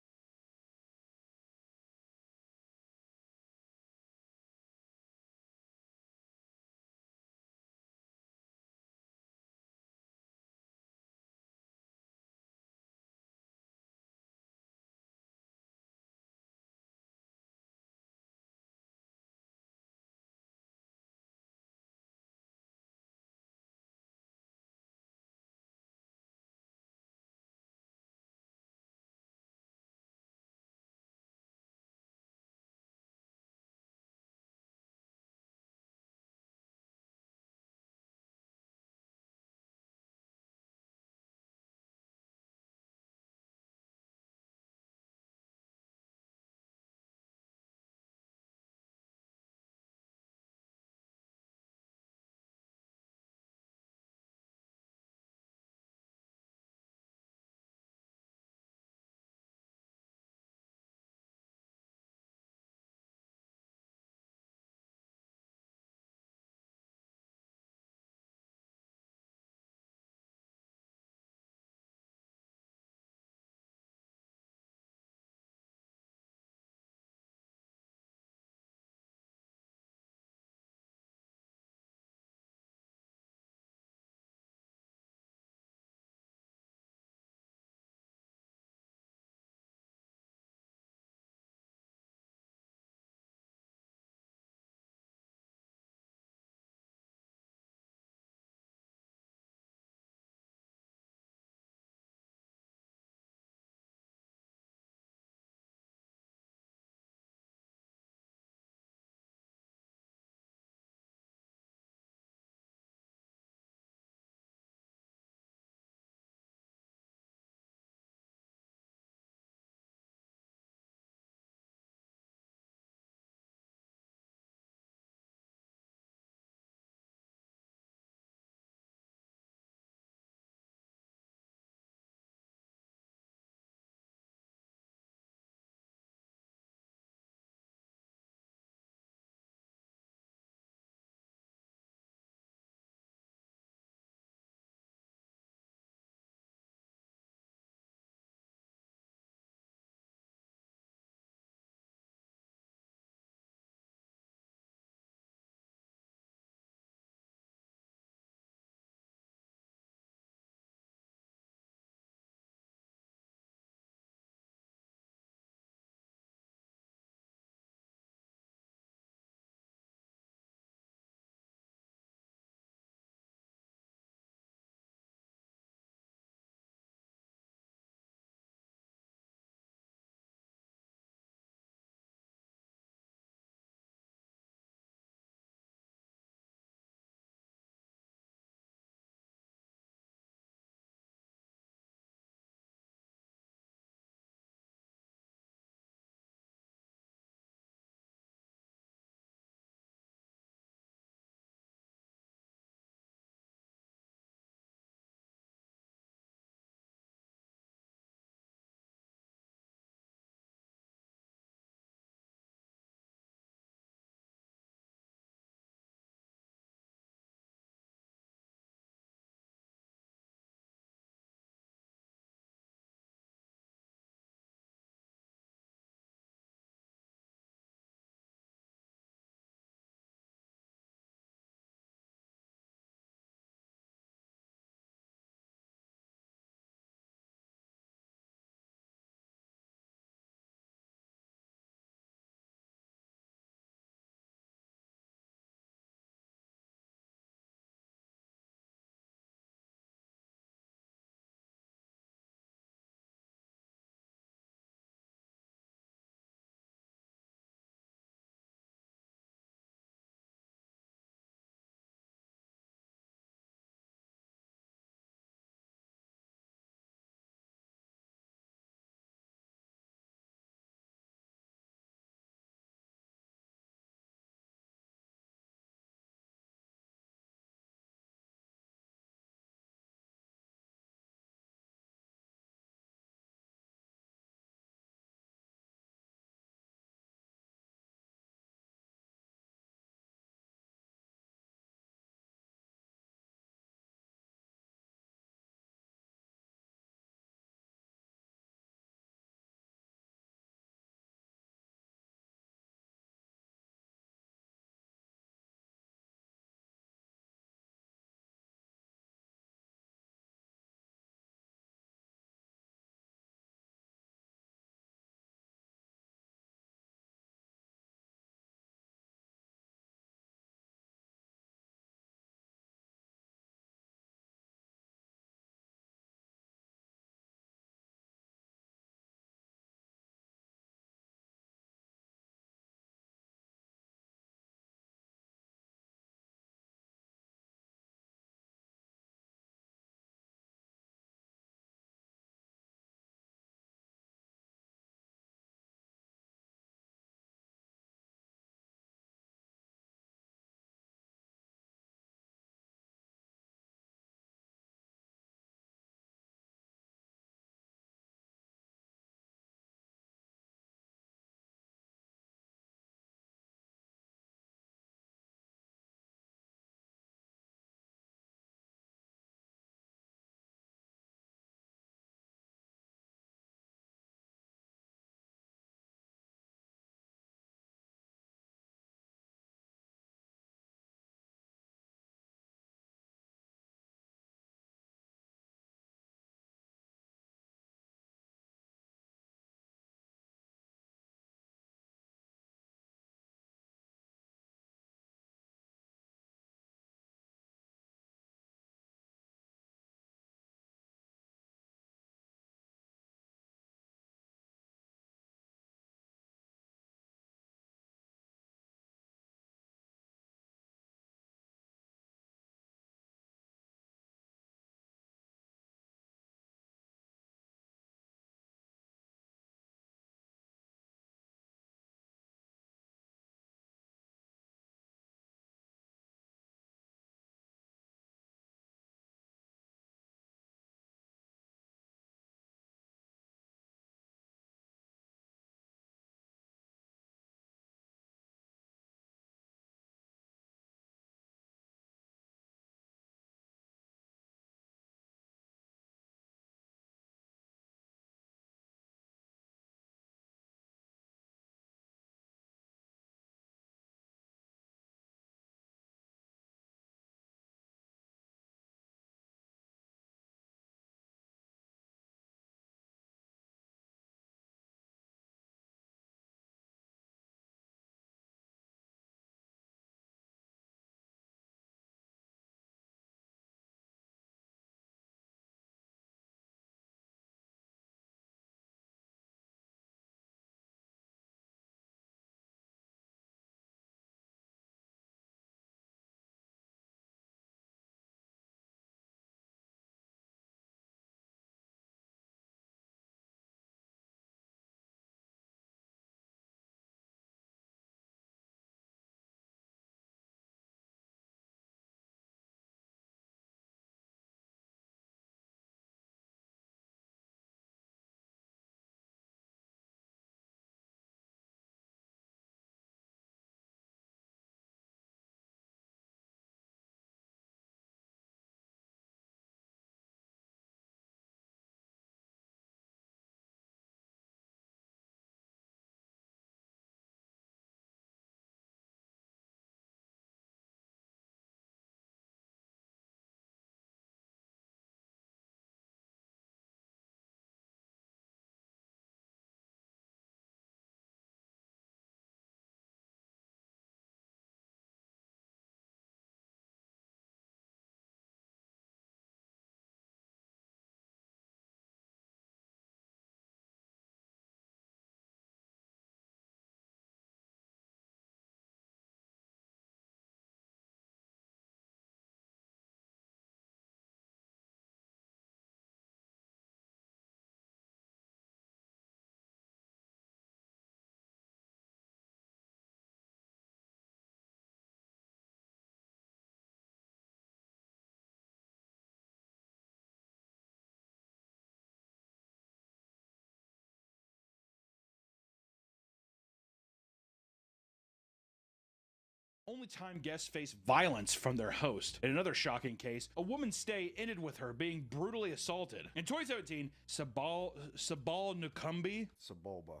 Only time guests face violence from their host. In another shocking case, a woman's stay ended with her being brutally assaulted. In 2017, Sabal Nukumbi. Sabolba.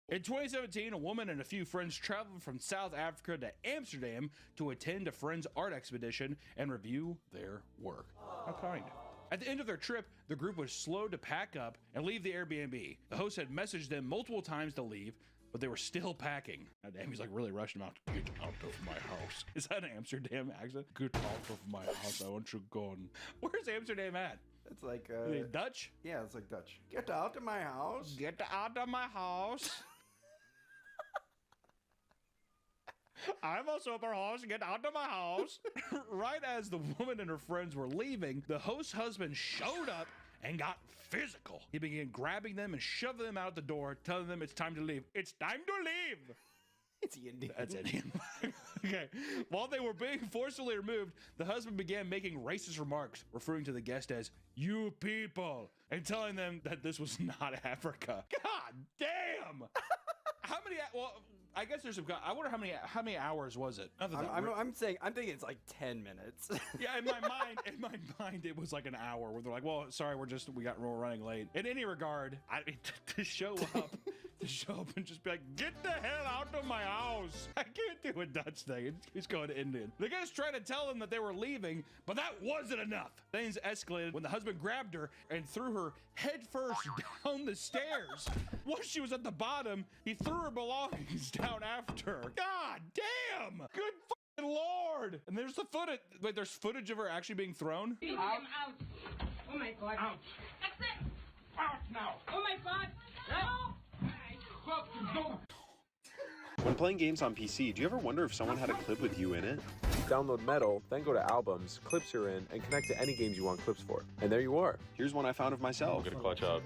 In 2017, a woman and a few friends traveled from South Africa to Amsterdam to attend a friend's art expedition and review their work. How kind. At the end of their trip, the group was slow to pack up and leave the Airbnb. The host had messaged them multiple times to leave, but they were still packing. God damn, he's like really rushing them out. Get out of my house. Is that an Amsterdam accent? Get out of my house. I want you gone. Where's Amsterdam at? It's like Dutch? Yeah, it's like Dutch. Get out of my house. Get out of my house. I'm a super host. Get out of my house. Right as the woman and her friends were leaving, the host's husband showed up and got physical. He began grabbing them and shoving them out the door, telling them it's time to leave. It's time to leave. It's Indian. That's Indian. Okay. While they were being forcibly removed, the husband began making racist remarks, referring to the guest as "you people" and telling them that this was not Africa. God damn. How many? Well, I guess there's some. I wonder how many hours was it? I'm thinking it's like 10 minutes. Yeah, in my mind, it was like an hour where they're like, "Well, sorry, we're running late." In any regard, to show up and just be like, "Get the hell out of my house!" I can't do a Dutch thing. He's going to Indian. The guys tried to tell them that they were leaving, but that wasn't enough. Things escalated when the husband grabbed her and threw her headfirst down the stairs. Once she was at the bottom, he threw her belongings down after her. God damn! Good fucking Lord! And there's the footage. Wait, there's footage of her actually being thrown? Out. Oh my God. Out. That's it. Out now. Oh my God. No. When playing games on PC, do you ever wonder if someone had a clip with you in it? Download Metal, then go to Albums, Clips You're In, and connect to any games you want clips for. And there you are. Here's one I found of myself. I'm gonna clutch up.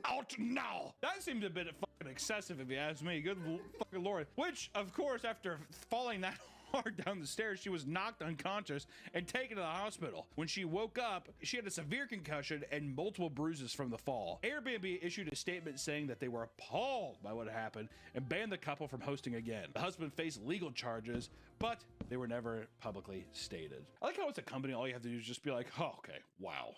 Out now! That seemed a bit fucking excessive if you ask me. Good fucking Lord. Which, of course, after falling that hard down the stairs, she was knocked unconscious and taken to the hospital. When she woke up, she had a severe concussion and multiple bruises from the fall. Airbnb issued a statement saying that they were appalled by what happened and banned the couple from hosting again. The husband faced legal charges, but they were never publicly stated. I like how it's a company, all you have to do is just be like, oh, okay, wow.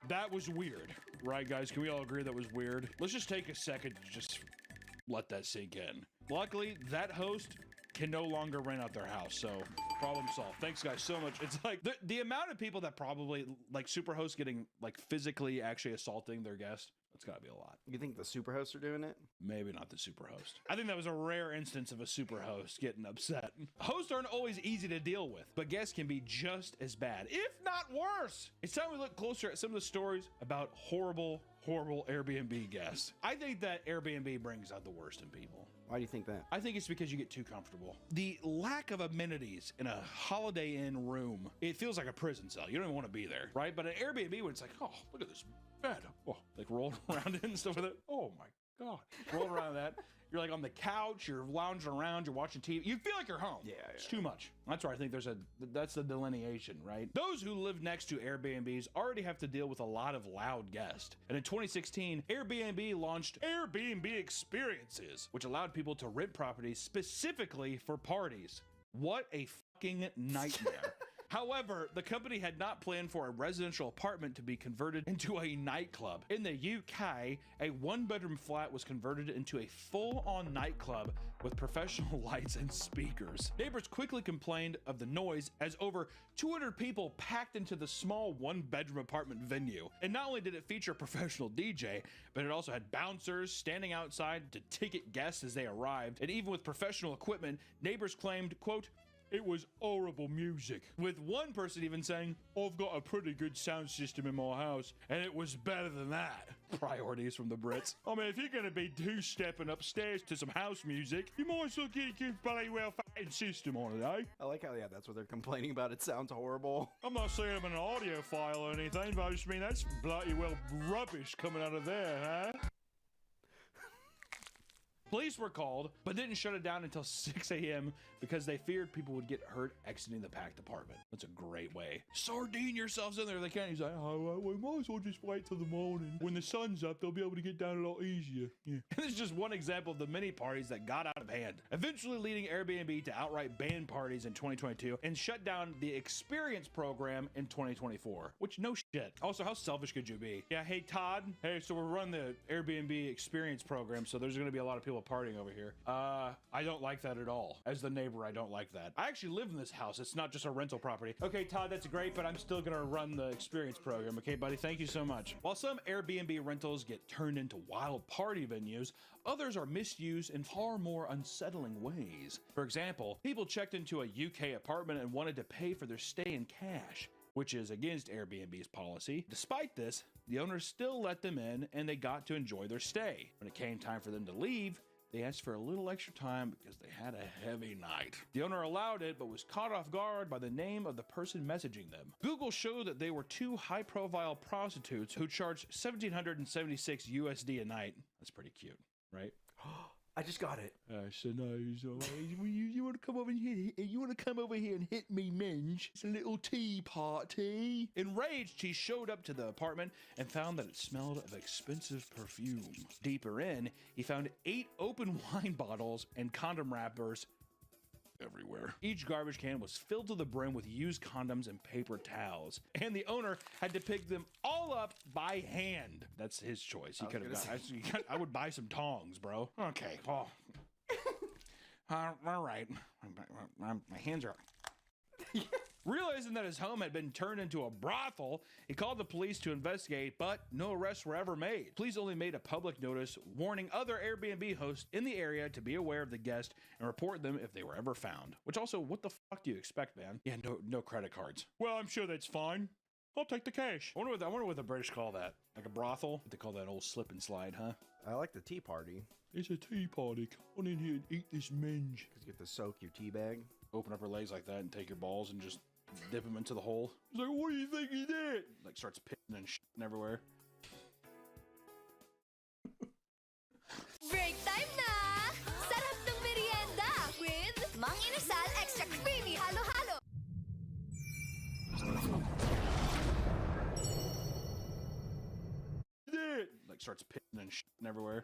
That was weird. Right, guys? Can we all agree that was weird? Let's just take a second to just let that sink in. Luckily, that host can no longer rent out their house, so problem solved. Thanks guys so much. It's like the amount of people that probably like Superhost getting like physically actually assaulting their guests, that's gotta be a lot. You think the Superhosts are doing it? Maybe not the Superhost. I think that was a rare instance of a Superhost getting upset. Hosts aren't always easy to deal with, but guests can be just as bad, if not worse. It's time we look closer at some of the stories about horrible Airbnb guests. I think that Airbnb brings out the worst in people. Why do you think that? I think it's because you get too comfortable. The lack of amenities in a Holiday Inn room, it feels like a prison cell. You don't even want to be there, right? But an Airbnb, when it's like, oh, look at this bed. Oh, like rolled around it and stuff with it. Oh my God. Rolled around that. You're like on the couch, you're lounging around, you're watching TV. You feel like you're home. Yeah. It's too much. That's where I think that's the delineation, right? Those who live next to Airbnbs already have to deal with a lot of loud guests. And in 2016, Airbnb launched Airbnb Experiences, which allowed people to rent properties specifically for parties. What a fucking nightmare. However, the company had not planned for a residential apartment to be converted into a nightclub. In the UK, a one-bedroom flat was converted into a full-on nightclub with professional lights and speakers. Neighbors quickly complained of the noise as over 200 people packed into the small one-bedroom apartment venue. And not only did it feature a professional DJ, but it also had bouncers standing outside to ticket guests as they arrived. And even with professional equipment, neighbors claimed, quote, "It was horrible music," with one person even saying, "I've got a pretty good sound system in my house, and it was better than that." Priorities from the Brits. I mean, if you're going to be two-stepping upstairs to some house music, you might as well get a good bloody well-fucking system on it, eh? I like how, yeah, that's what they're complaining about. It sounds horrible. I'm not saying I'm an audio file or anything, but I just mean that's bloody well rubbish coming out of there, huh? Police were called, but didn't shut it down until 6 a.m. because they feared people would get hurt exiting the packed apartment. That's a great way. Sardine yourselves in there. They can't. He's like, oh, we might as well just wait till the morning. When the sun's up, they'll be able to get down a lot easier. Yeah. And this is just one example of the many parties that got out of hand, eventually leading Airbnb to outright ban parties in 2022 and shut down the experience program in 2024, which no shit. Also, how selfish could you be? Yeah, hey, Todd. Hey, so we're running the Airbnb experience program, so there's going to be a lot of people partying over here. I don't like that at all. As the neighbor, I don't like that. I actually live in this house. It's not just a rental property. Okay, Todd, that's great, but I'm still gonna run the experience program. Okay, buddy, thank you so much. While some Airbnb rentals get turned into wild party venues, others are misused in far more unsettling ways. For example, people checked into a UK apartment and wanted to pay for their stay in cash, which is against Airbnb's policy. Despite this, the owners still let them in and they got to enjoy their stay. When it came time for them to leave, they asked for a little extra time because they had a heavy night. The owner allowed it, but was caught off guard by the name of the person messaging them. Google showed that they were two high-profile prostitutes who charged $1,776 USD a night. That's pretty cute, right? I just got it. So no, you want to come over here? You want to come over here and hit me, Minge? It's a little tea party. Enraged, he showed up to the apartment and found that it smelled of expensive perfume. Deeper in, he found 8 open wine bottles and condom wrappers everywhere. Each garbage can was filled to the brim with used condoms and paper towels, and the owner had to pick them all up by hand. That's his choice. He could have. I would buy some tongs, bro. Okay. Oh. All right. My hands are. Realizing that his home had been turned into a brothel, he called the police to investigate, but no arrests were ever made. Police only made a public notice warning other Airbnb hosts in the area to be aware of the guest and report them if they were ever found. Which also, what the fuck do you expect, man? Yeah, no credit cards. Well, I'm sure that's fine. I'll take the cash. I wonder what the British call that. Like a brothel? They call that old slip and slide, huh? I like the tea party. It's a tea party. Come on in here and eat this minge. Because you get to soak your tea bag. Open up her legs like that and take your balls and just dip them into the hole. He's like, what do you think you did? Like starts pissing and shitting everywhere. Break time na! Sarap ng merienda with Mang Inasal Extra Creamy Halo-Halo. Like starts pissing and shitting everywhere.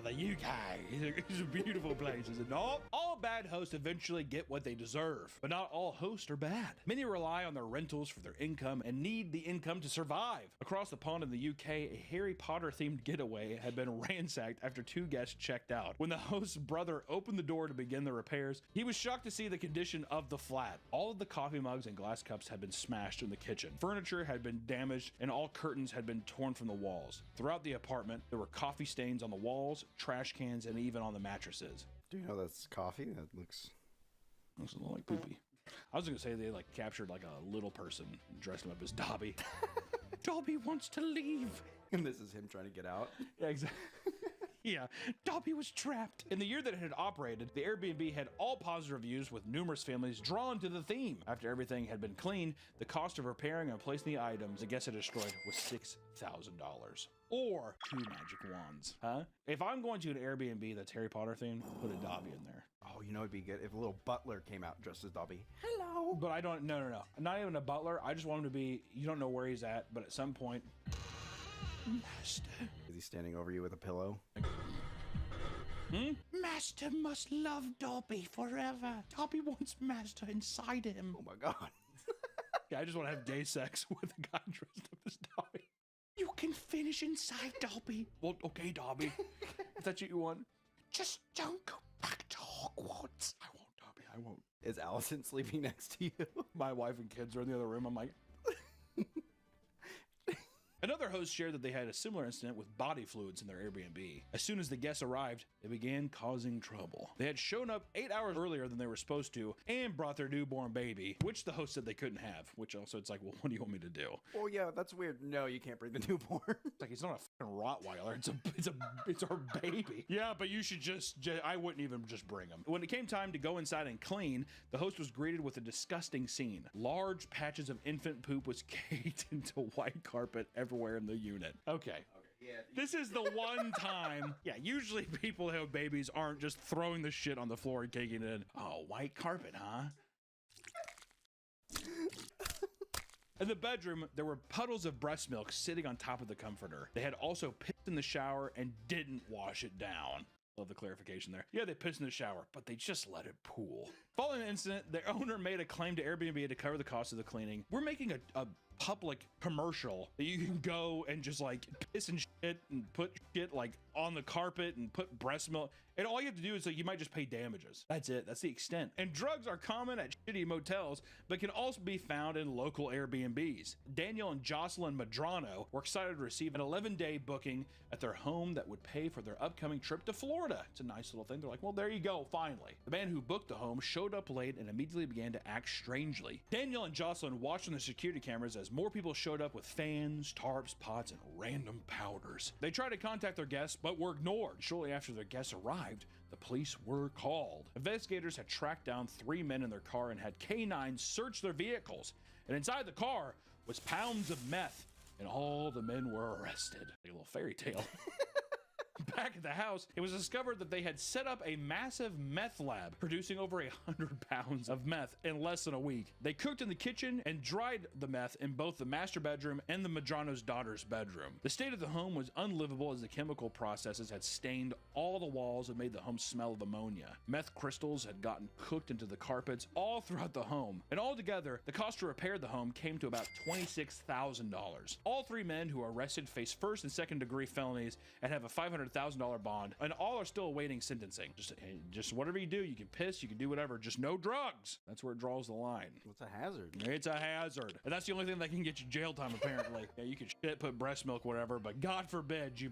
The UK is a beautiful place, is it not? All bad hosts eventually get what they deserve, but not all hosts are bad. Many rely on their rentals for their income and need the income to survive. Across the pond in the UK, a Harry Potter themed getaway had been ransacked after 2 guests checked out. When the host's brother opened the door to begin the repairs, he was shocked to see the condition of the flat. All of the coffee mugs and glass cups had been smashed in the kitchen. Furniture had been damaged and all curtains had been torn from the walls. Throughout the apartment, there were coffee stains on the walls, trash cans, and even on the mattresses. Do you know that's coffee? That looks a little like poopy. I was gonna say they like captured like a little person and dressed him up as Dobby. Dobby wants to leave. And this is him trying to get out. Yeah, exactly. Yeah, Dobby was trapped. In the year that it had operated, the Airbnb had all positive reviews with numerous families drawn to the theme. After everything had been cleaned, the cost of repairing and placing the items the guests had destroyed was $6,000. Or 2 magic wands. Huh? If I'm going to an Airbnb that's Harry Potter themed, put a Dobby in there. Oh, you know it'd be good if a little butler came out dressed as Dobby. Hello. But I don't, no. Not even a butler. I just want him to be, you don't know where he's at, but at some point, Master. Is he standing over you with a pillow? Master must love Dobby forever. Dobby wants Master inside him. Oh my god. Yeah, I just want to have gay sex with a guy dressed up as Dobby. You can finish inside Dobby. Well, okay, Dobby. If that's what you want. Just don't go back to Hogwarts. I won't, Dobby. I won't. Is Allison sleeping next to you? My wife and kids are in the other room. I'm like... Another host shared that they had a similar incident with body fluids in their Airbnb. As soon as the guests arrived, they began causing trouble. They had shown up 8 hours earlier than they were supposed to and brought their newborn baby, which the host said they couldn't have, which also it's like, well, what do you want me to do? Oh yeah, that's weird. No, you can't bring the newborn. It's like, it's not a fucking Rottweiler. It's our baby. Yeah, but you should I wouldn't even just bring him. When it came time to go inside and clean, the host was greeted with a disgusting scene. Large patches of infant poop was caked into white carpet everywhere in the unit. Okay. Yeah, this is the one time. Yeah, usually people who have babies aren't just throwing the shit on the floor and caking it in. Oh, white carpet, huh? In the bedroom, there were puddles of breast milk sitting on top of the comforter. They had also pissed in the shower and didn't wash it down. Love the clarification there. Yeah, they pissed in the shower, but they just let it pool. Following the incident, the owner made a claim to Airbnb to cover the cost of the cleaning. We're making a public commercial that you can go and just like piss and shit and put shit like on the carpet and put breast milk. And all you have to do is like, you might just pay damages. That's it. That's the extent. And drugs are common at shitty motels, but can also be found in local Airbnbs. Daniel and Jocelyn Madrano were excited to receive an 11-day booking at their home that would pay for their upcoming trip to Florida. It's a nice little thing. They're like, well, there you go, finally. The man who booked the home showed up late and immediately began to act strangely. Daniel and Jocelyn watched on the security cameras as more people showed up with fans, tarps, pots, and random powders. They tried to contact their guests, but were ignored. Shortly after their guests arrived, the police were called. Investigators had tracked down 3 men in their car and had canines search their vehicles. And inside the car was pounds of meth, and all the men were arrested. A little fairy tale. Back at the house, it was discovered that they had set up a massive meth lab, producing over 100 pounds of meth in less than a week. They cooked in the kitchen and dried the meth in both the master bedroom and the Madrano's daughter's bedroom. The state of the home was unlivable as the chemical processes had stained all the walls and made the home smell of ammonia. Meth crystals had gotten cooked into the carpets all throughout the home, and altogether, the cost to repair the home came to about $26,000. All 3 men who were arrested face first and second degree felonies and have a $500,000 bond, and all are still awaiting sentencing. Just whatever you do, you can piss, you can do whatever, just no drugs. That's where it draws the line. What's a hazard? It's a hazard. And that's the only thing that can get you jail time, apparently. Yeah, you can shit, put breast milk, whatever, but God forbid you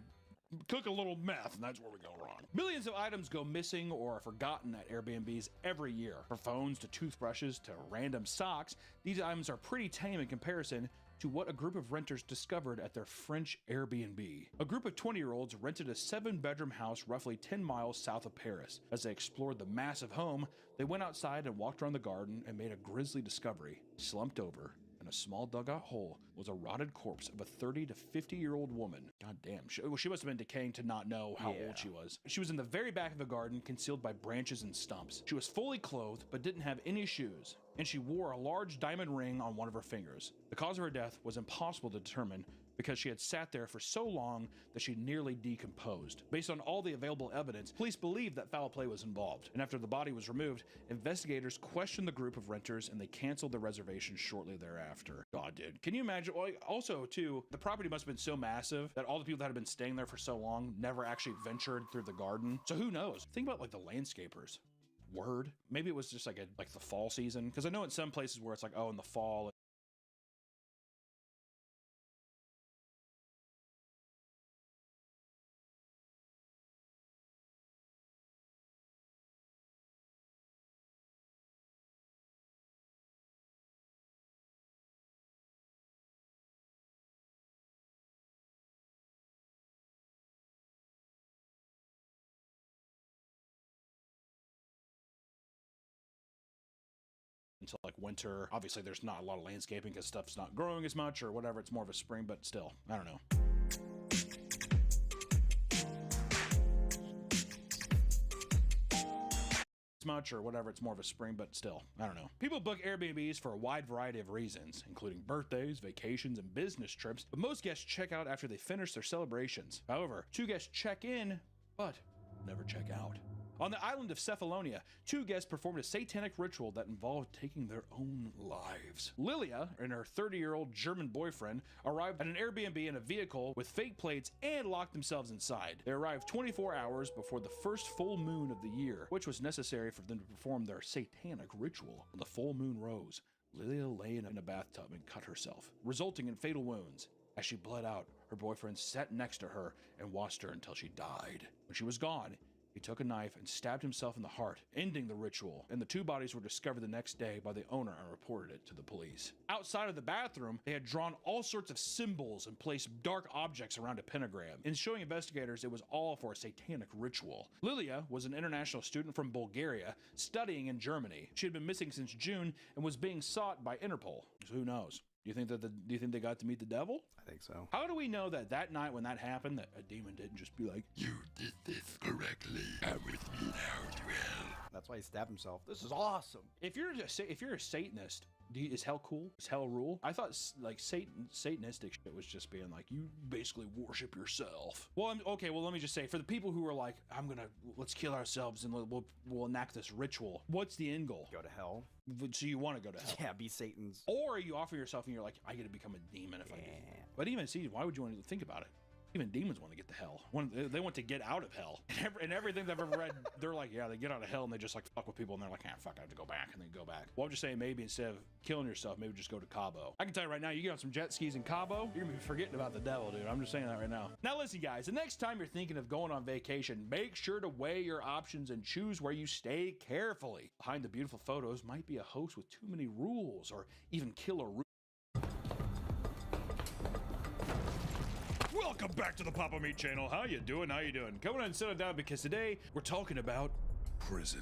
cook a little meth, and that's where we go wrong. Millions of items go missing or are forgotten at Airbnbs every year. From phones to toothbrushes to random socks, these items are pretty tame in comparison to what a group of renters discovered at their French Airbnb. A group of 20-year-olds rented a 7-bedroom house roughly 10 miles south of Paris. As they explored the massive home, they went outside and walked around the garden and made a grisly discovery. Slumped over in a small dugout hole was a rotted corpse of a 30 to 50-year-old woman. God damn, she must have been decaying to not know how old she was. She was in the very back of the garden, concealed by branches and stumps. She was fully clothed, but didn't have any shoes, and she wore a large diamond ring on one of her fingers. The cause of her death was impossible to determine because she had sat there for so long that she nearly decomposed. Based on all the available evidence, police believed that foul play was involved, and after the body was removed, investigators questioned the group of renters and they canceled the reservation shortly thereafter. God, dude. Can you imagine? Also, too, the property must have been so massive that all the people that had been staying there for so long never actually ventured through the garden. So who knows? Think about like the landscapers. Word. Maybe it was just like the fall season, because I know in some places where it's like, oh, in the fall. Until like winter. Obviously there's not a lot of landscaping because stuff's not growing as much or whatever. It's more of a spring, but still, I don't know. Much or whatever, it's more of a spring, but still, I don't know. People book Airbnbs for a wide variety of reasons, including birthdays, vacations, and business trips, but most guests check out after they finish their celebrations. However, 2 guests check in, but never check out. On the island of Cephalonia, 2 guests performed a satanic ritual that involved taking their own lives. Lilia and her 30-year-old German boyfriend arrived at an Airbnb in a vehicle with fake plates and locked themselves inside. They arrived 24 hours before the first full moon of the year, which was necessary for them to perform their satanic ritual. When the full moon rose, Lilia lay in a bathtub and cut herself, resulting in fatal wounds. As she bled out, her boyfriend sat next to her and watched her until she died. When she was gone, he took a knife and stabbed himself in the heart, ending the ritual, and the two bodies were discovered the next day by the owner and reported it to the police. Outside of the bathroom, they had drawn all sorts of symbols and placed dark objects around a pentagram. In showing investigators, it was all for a satanic ritual. Lilia was an international student from Bulgaria studying in Germany. She had been missing since June and was being sought by Interpol. So who knows? Do you think they got to meet the devil? I think so. How do we know that that night when that happened, that a demon didn't just be like, "You did this correctly. I'm with you now to hell." That's why he stabbed himself. This is awesome. If you're a Satanist, is hell cool? Is hell rule? I thought like Satanistic shit was just being like, you basically worship yourself. Well, okay. Well, let me just say, for the people who are like, let's kill ourselves and we'll enact this ritual. What's the end goal? Go to hell. So you want to go to hell? Yeah, be Satan's. Or you offer yourself and you're like, I get to become a demon if I do. But even see, why would you want to think about it? Even demons want to get to hell. They want to get out of hell. And everything they've ever read, they're like, yeah, they get out of hell and they just like fuck with people and they're like, fuck, I have to go back, and then go back. Well, I'm just saying, maybe instead of killing yourself, maybe just go to Cabo. I can tell you right now, you get on some jet skis in Cabo, you're gonna be forgetting about the devil, dude. I'm just saying that right now. Now listen, guys, the next time you're thinking of going on vacation, make sure to weigh your options and choose where you stay carefully. Behind the beautiful photos might be a host with too many rules or even killer rules. Welcome back to the Papa Meat channel. How you doing? Come on and sit down, because today we're talking about prison.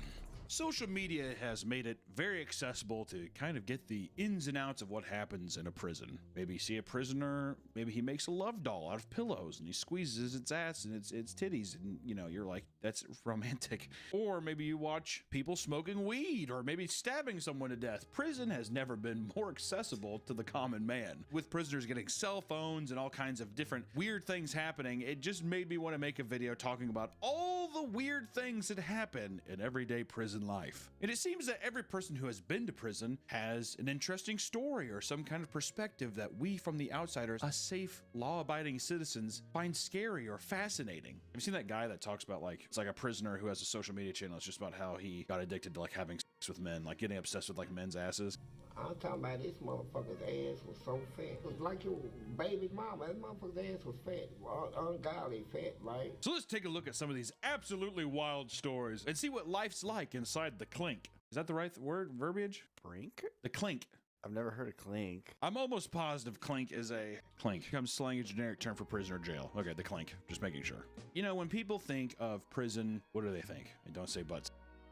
Social media has made it very accessible to kind of get the ins and outs of what happens in a prison. Maybe you see a prisoner, maybe he makes a love doll out of pillows and he squeezes its ass and its titties, and you're like, that's romantic. Or maybe you watch people smoking weed or maybe stabbing someone to death. Prison has never been more accessible to the common man. With prisoners getting cell phones and all kinds of different weird things happening, it just made me want to make a video talking about all the weird things that happen in everyday prison life. And it seems that every person who has been to prison has an interesting story or some kind of perspective that we from the outsiders, us safe, law-abiding citizens, find scary or fascinating. Have you seen that guy that talks about, like, it's like a prisoner who has a social media channel? It's just about how he got addicted to like having sex with men, like getting obsessed with like men's asses. I'm talking about this motherfucker's ass was so fat. It was like your baby mama. That motherfucker's ass was fat. Ungodly fat, right? So let's take a look at some of these absolutely wild stories and see what life's like inside the clink. Is that the right word? Verbiage? Brink? The clink. I've never heard of clink. I'm almost positive clink is a clink. I'm slang a generic term for prison or jail. Okay, the clink. Just making sure. When people think of prison, what do they think? And don't say butts.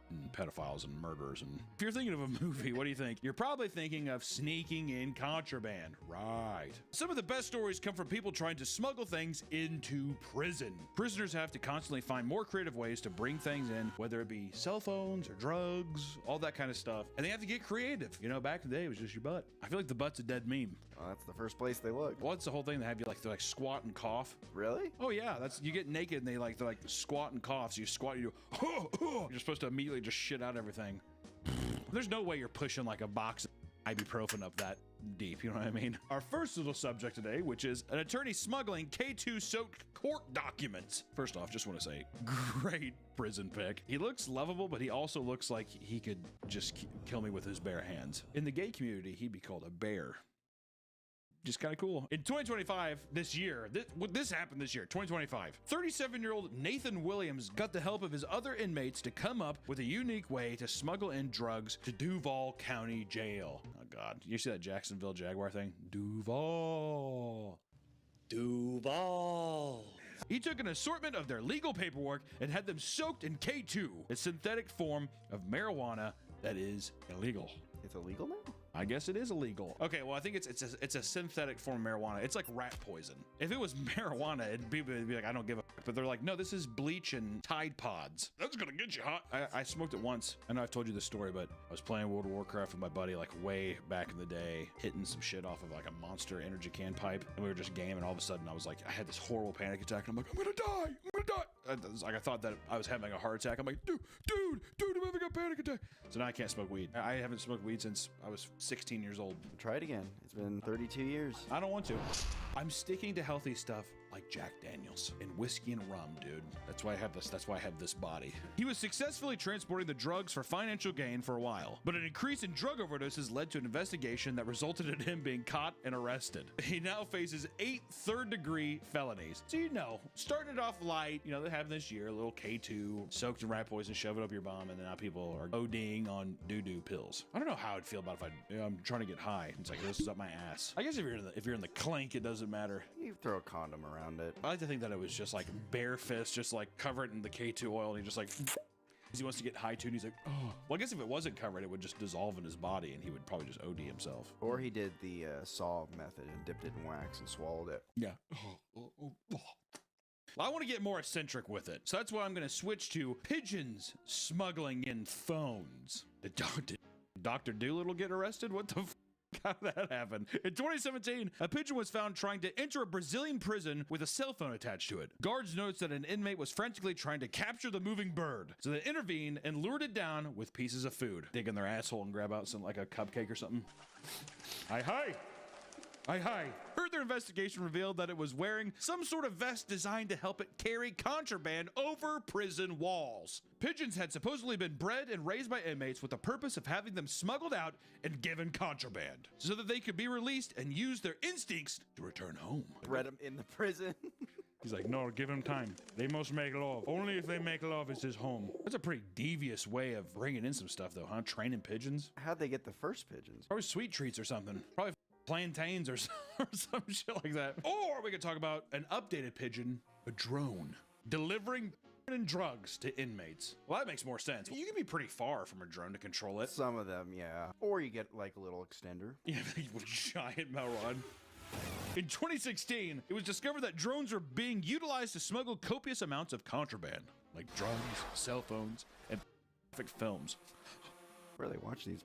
And pedophiles and murderers. And if you're thinking of a movie, what do you think? You're probably thinking of sneaking in contraband. Right. Some of the best stories come from people trying to smuggle things into prison. Prisoners have to constantly find more creative ways to bring things in, whether it be cell phones or drugs, all that kind of stuff. And they have to get creative. Back in the day, it was just your butt. I feel like the butt's a dead meme. Oh, that's the first place they look. Well, that's the whole thing. They have you like, they're squat and cough. Really? Oh yeah, you get naked and they're like squat and cough. So you squat and you do, you're supposed to immediately just shit out everything. There's no way you're pushing like a box of ibuprofen up that deep, you know what I mean? Our first little subject today, which is an attorney smuggling K2 soaked court documents. First off, just want to say, great prison pic. He looks lovable, but he also looks like he could just kill me with his bare hands. In the gay community, he'd be called a bear. Just kind of cool. In 2025, this year, this happened this year, 2025. 37-year-old Nathan Williams got the help of his other inmates to come up with a unique way to smuggle in drugs to Duval County Jail. Oh God, you see that Jacksonville Jaguar thing? Duval. He took an assortment of their legal paperwork and had them soaked in K2, a synthetic form of marijuana that is illegal. It's illegal now? I guess it is illegal. Okay, well, I think it's a synthetic form of marijuana. It's like rat poison. If it was marijuana, it'd be like, I don't give a fuck. But they're like, no, this is bleach and Tide Pods. That's gonna get you hot. I smoked it once. I know I've told you this story, but I was playing World of Warcraft with my buddy like way back in the day, hitting some shit off of like a Monster energy can pipe, and we were just gaming. All of a sudden, I was like, I had this horrible panic attack, and I'm like, I'm gonna die. I thought that I was having a heart attack. I'm like, dude, I'm having a panic attack. So now I can't smoke weed. I haven't smoked weed since I was 16 years old. Try it again. It's been 32 years. I don't want to. I'm sticking to healthy stuff like Jack Daniels and whiskey and rum, dude. That's why I have this. That's why I have this body. He was successfully transporting the drugs for financial gain for a while, but an increase in drug overdoses led to an investigation that resulted in him being caught and arrested. He now faces 8 third-degree felonies. So, you know, starting it off light, you know, they have this year, a little K2, soaked in rat poison, shove it up your bum, and then now people are ODing on doo-doo pills. I don't know how I'd feel about if I'm trying to get high. It's like, this is up my ass. I guess if you're in the clink, it doesn't matter. You throw a condom around it. I like to think that it was just like bare fist, just like covered in the K2 oil, and he just like, he wants to get high too, and he's like, oh. Well, I guess if it wasn't covered, it would just dissolve in his body, and he would probably just OD himself. Or he did the saw method and dipped it in wax and swallowed it. Yeah. Well, I want to get more eccentric with it, so that's why I'm going to switch to pigeons smuggling in phones. Did Dr. Doolittle get arrested? What the f? How did that happen? In 2017, a pigeon was found trying to enter a Brazilian prison with a cell phone attached to it. Guards noticed that an inmate was frantically trying to capture the moving bird, so they intervened and lured it down with pieces of food. Dig in their asshole and grab out some, like a cupcake or something. Hi. Further investigation revealed that it was wearing some sort of vest designed to help it carry contraband over prison walls. Pigeons had supposedly been bred and raised by inmates with the purpose of having them smuggled out and given contraband so that they could be released and use their instincts to return home. Bred them in the prison. He's like, no, give him time. They must make love. Only if they make love is his home. That's a pretty devious way of bringing in some stuff, though, huh? Training pigeons. How'd they get the first pigeons? Probably sweet treats or something. Probably plantains or some shit like that. Or we could talk about an updated pigeon, a drone, delivering and drugs to inmates. Well, that makes more sense. You can be pretty far from a drone to control it. Some of them, yeah. Or you get like a little extender. Yeah, with a giant metal rod. In 2016, it was discovered that drones were being utilized to smuggle copious amounts of contraband, like drugs, cell phones, and films. Where they watch these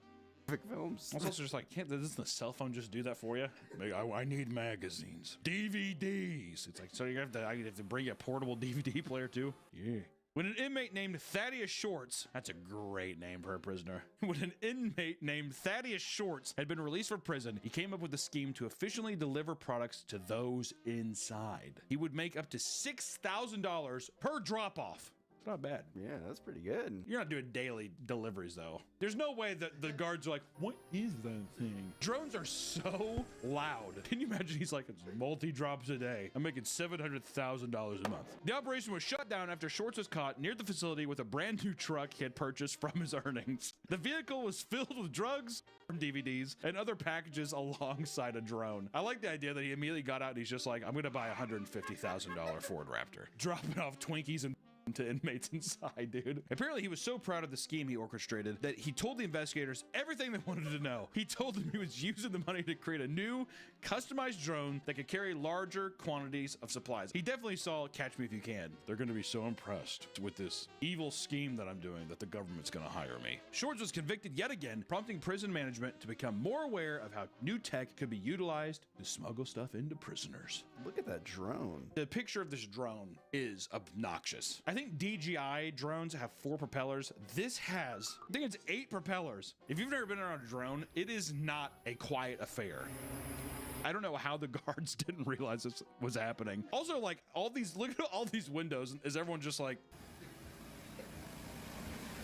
films. Also, it's just like, doesn't the cell phone just do that for you? Like, I need magazines, DVDs. It's like, so you have to bring a portable DVD player too. Yeah. When an inmate named Thaddeus Shorts, that's a great name for a prisoner. When an inmate named Thaddeus Shorts had been released from prison, he came up with a scheme to efficiently deliver products to those inside. He would make up to $6,000 per drop-off. Not bad. Yeah, that's pretty good. You're not doing daily deliveries, though. There's no way that the guards are like, what is that thing? Drones are so loud. Can you imagine? He's like, it's multi-drops a day. I'm making $700,000 a month. The operation was shut down after Shorts was caught near the facility with a brand new truck he had purchased from his earnings. The vehicle was filled with drugs, DVDs, and other packages alongside a drone. I like the idea that he immediately got out and he's just like, I'm going to buy a $150,000 Ford Raptor. Dropping off Twinkies and to inmates inside, dude. Apparently, he was so proud of the scheme he orchestrated that he told the investigators everything they wanted to know. He told them he was using the money to create a new, customized drone that could carry larger quantities of supplies. He definitely saw Catch Me If You Can. They're going to be so impressed with this evil scheme that I'm doing that the government's going to hire me. Shorts was convicted yet again, prompting prison management to become more aware of how new tech could be utilized to smuggle stuff into prisoners. Look at that drone. The picture of this drone is obnoxious. I think DJI drones have 4 propellers. This has, I think it's 8 propellers. If you've never been on a drone, it is not a quiet affair. I don't know how the guards didn't realize this was happening. Also, like, look at all these windows. Is everyone just like...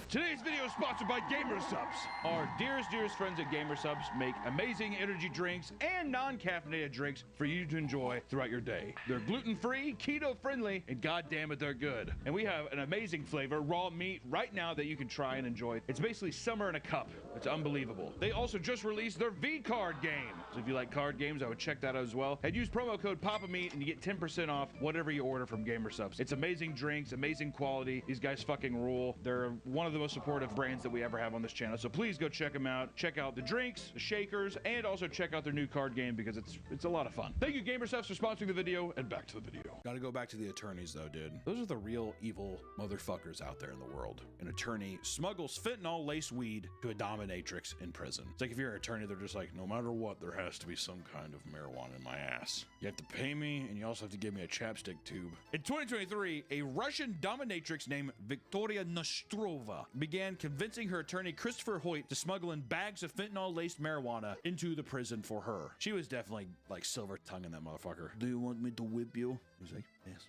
Today's video is sponsored by GamerSupps. Our dearest friends at GamerSupps make amazing energy drinks and non-caffeinated drinks for you to enjoy throughout your day. They're gluten-free, keto-friendly, and goddammit, they're good. And we have an amazing flavor, raw meat, right now that you can try and enjoy. It's basically summer in a cup. It's unbelievable. They also just released their V-Card game. So if you like card games, I would check that out as well. And use promo code PAPAMeat and you get 10% off whatever you order from GamerSupps. It's amazing drinks, amazing quality. These guys fucking rule. They're one of the most supportive brands that we ever have on this channel, so please go check them out. Check out the drinks, the shakers, and also check out their new card game because it's a lot of fun. Thank you, GamerSupps, for sponsoring the video, and back to the video. Gotta go back to the attorneys though, dude. Those are the real evil motherfuckers out there in the world. An attorney smuggles fentanyl-laced weed to a dominatrix in prison. It's like if you're an attorney, they're just like, no matter what, there has to be some kind of marijuana in my ass. You have to pay me, and you also have to give me a chapstick tube. In 2023, a Russian dominatrix named Victoria Nostrova began convincing her attorney Christopher Hoyt to smuggle in bags of fentanyl-laced marijuana into the prison for her. She was definitely like silver tonguing that motherfucker. Do you want me to whip you? He's like, yes.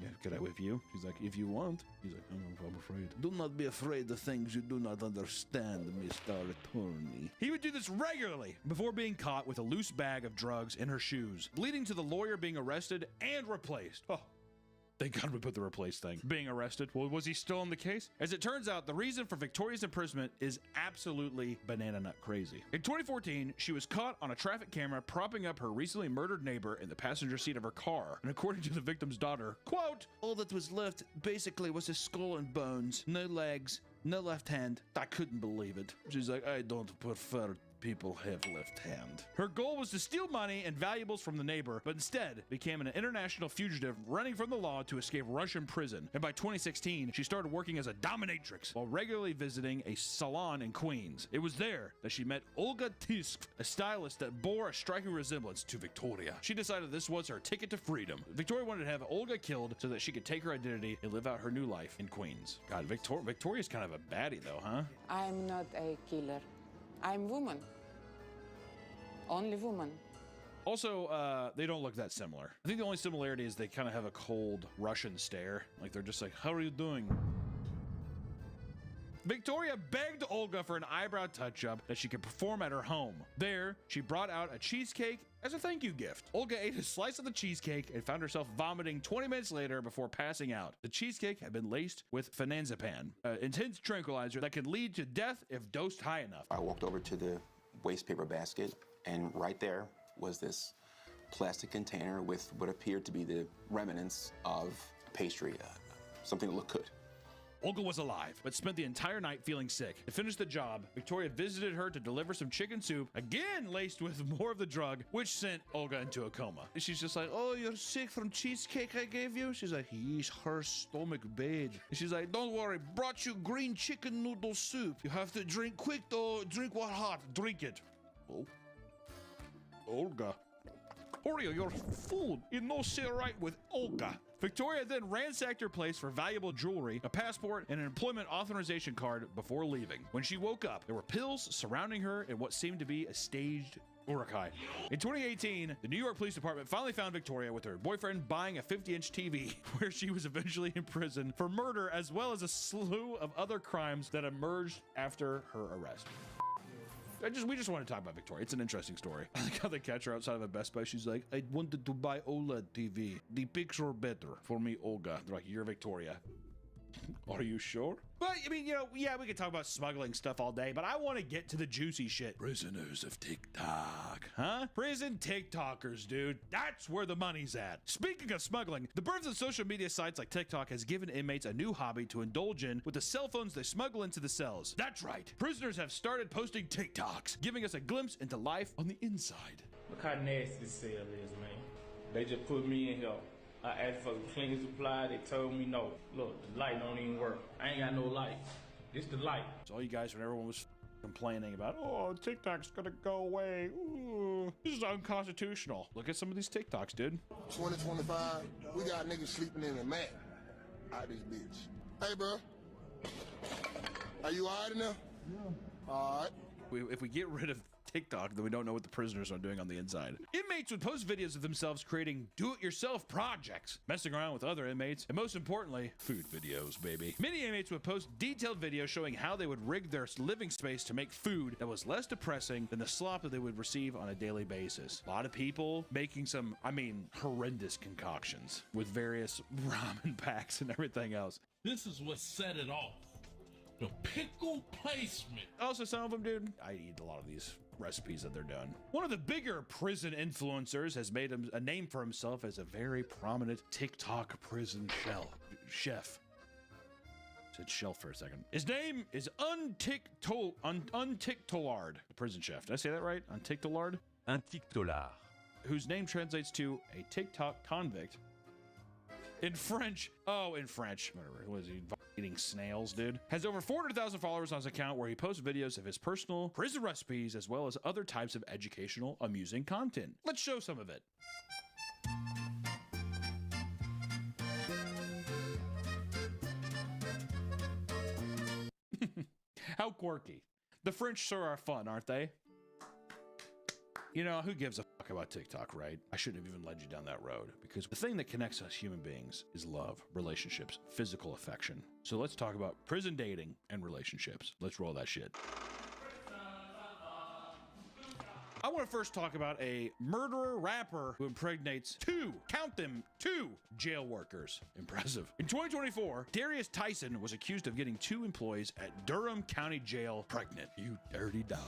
Yeah, could I whip you? She's like, if you want. He's like, I'm afraid. Do not be afraid of things you do not understand, Mr. Attorney. He would do this regularly before being caught with a loose bag of drugs in her shoes, leading to the lawyer being arrested and replaced. Oh. Thank God we put the replace thing. Being arrested. Well, was he still in the case? As it turns out, the reason for Victoria's imprisonment is absolutely banana nut crazy. In 2014, she was caught on a traffic camera propping up her recently murdered neighbor in the passenger seat of her car. And according to the victim's daughter, quote, all that was left basically was his skull and bones. No legs, no left hand. I couldn't believe it. She's like, I don't prefer people have left hand. Her goal was to steal money and valuables from the neighbor, but instead became an international fugitive running from the law to escape Russian prison. And by 2016, she started working as a dominatrix while regularly visiting a salon in Queens. It was there that she met Olga Tisk, a stylist that bore a striking resemblance to Victoria. She decided this was her ticket to freedom. Victoria wanted to have Olga killed so that she could take her identity and live out her new life in Queens. God, Victoria's kind of a baddie though, huh? I'm not a killer. I'm woman. Only woman. Also, they don't look that similar. I think the only similarity is they kind of have a cold Russian stare. Like they're just like, how are you doing? Victoria begged Olga for an eyebrow touch-up that she could perform at her home. There, she brought out a cheesecake as a thank you gift. Olga ate a slice of the cheesecake and found herself vomiting 20 minutes later before passing out. The cheesecake had been laced with phenazepam, an intense tranquilizer that could lead to death if dosed high enough. I walked over to the waste paper basket, and right there was this plastic container with what appeared to be the remnants of pastry, something that looked good. Olga was alive, but spent the entire night feeling sick. To finish the job, Victoria visited her to deliver some chicken soup, again laced with more of the drug, which sent Olga into a coma. She's just like, oh, you're sick from cheesecake I gave you? She's like, yes, her stomach bad. And she's like, don't worry, brought you green chicken noodle soup. You have to drink quick though, drink what hot, drink it. Oh. Olga. Oreo, your food is no sit right with Olga. Victoria then ransacked her place for valuable jewelry, a passport, and an employment authorization card before leaving. When she woke up, there were pills surrounding her in what seemed to be a staged urukai. In 2018, the New York Police Department finally found Victoria with her boyfriend buying a 50-inch TV, where she was eventually imprisoned for murder as well as a slew of other crimes that emerged after her arrest. We just want to talk about Victoria. It's an interesting story. I like how they catch her outside of a Best Buy. She's like, I wanted to buy OLED TV. The picture better for me, Olga. They're like, you're Victoria. Are you sure? But, I mean, you know, yeah, we could talk about smuggling stuff all day, but I want to get to the juicy shit. Prisoners of TikTok. Huh? Prison TikTokers, dude. That's where the money's at. Speaking of smuggling, the birth of social media sites like TikTok has given inmates a new hobby to indulge in with the cell phones they smuggle into the cells. That's right. Prisoners have started posting TikToks, giving us a glimpse into life on the inside. Look how nasty this cell is, man. They just put me in here. I asked for the cleaning supply, they told me no. Look, the light don't even work. I ain't got no light. This the light. So all you guys, when everyone was complaining about, oh, TikTok's gonna go away. Ooh, this is unconstitutional. Look at some of these TikToks, dude. 2025, we got niggas sleeping in a mat out this bitch. Hey, bro. Are you all right in there? Yeah. All right. If we get rid of TikTok, then we don't know what the prisoners are doing on the inside. Inmates would post videos of themselves creating do-it-yourself projects, messing around with other inmates, and most importantly, food videos, baby. Many inmates would post detailed videos showing how they would rig their living space to make food that was less depressing than the slop that they would receive on a daily basis. A lot of people making some, I mean, horrendous concoctions with various ramen packs and everything else. This is what set it off. The pickle placement. Also, some of them, dude, I eat a lot of these recipes that they're done. One of the bigger prison influencers has made a name for himself as a very prominent TikTok prison chef. Said shelf for a second. His name is Untiktolard, the prison chef. Did I say that right? Untiktolard? Untiktolard. Whose name translates to a TikTok convict. In French, whatever, was he eating snails, dude? Has over 400,000 followers on his account where he posts videos of his personal prison recipes as well as other types of educational, amusing content. Let's show some of it. How quirky. The French sure are fun, aren't they? You know, who gives a fuck about TikTok, right? I shouldn't have even led you down that road, because the thing that connects us human beings is love, relationships, physical affection. So let's talk about prison dating and relationships. Let's roll that shit. I want to first talk about a murderer rapper who impregnates two jail workers. Impressive. In 2024, Darius Tyson was accused of getting 2 employees at Durham County Jail pregnant. You dirty dog.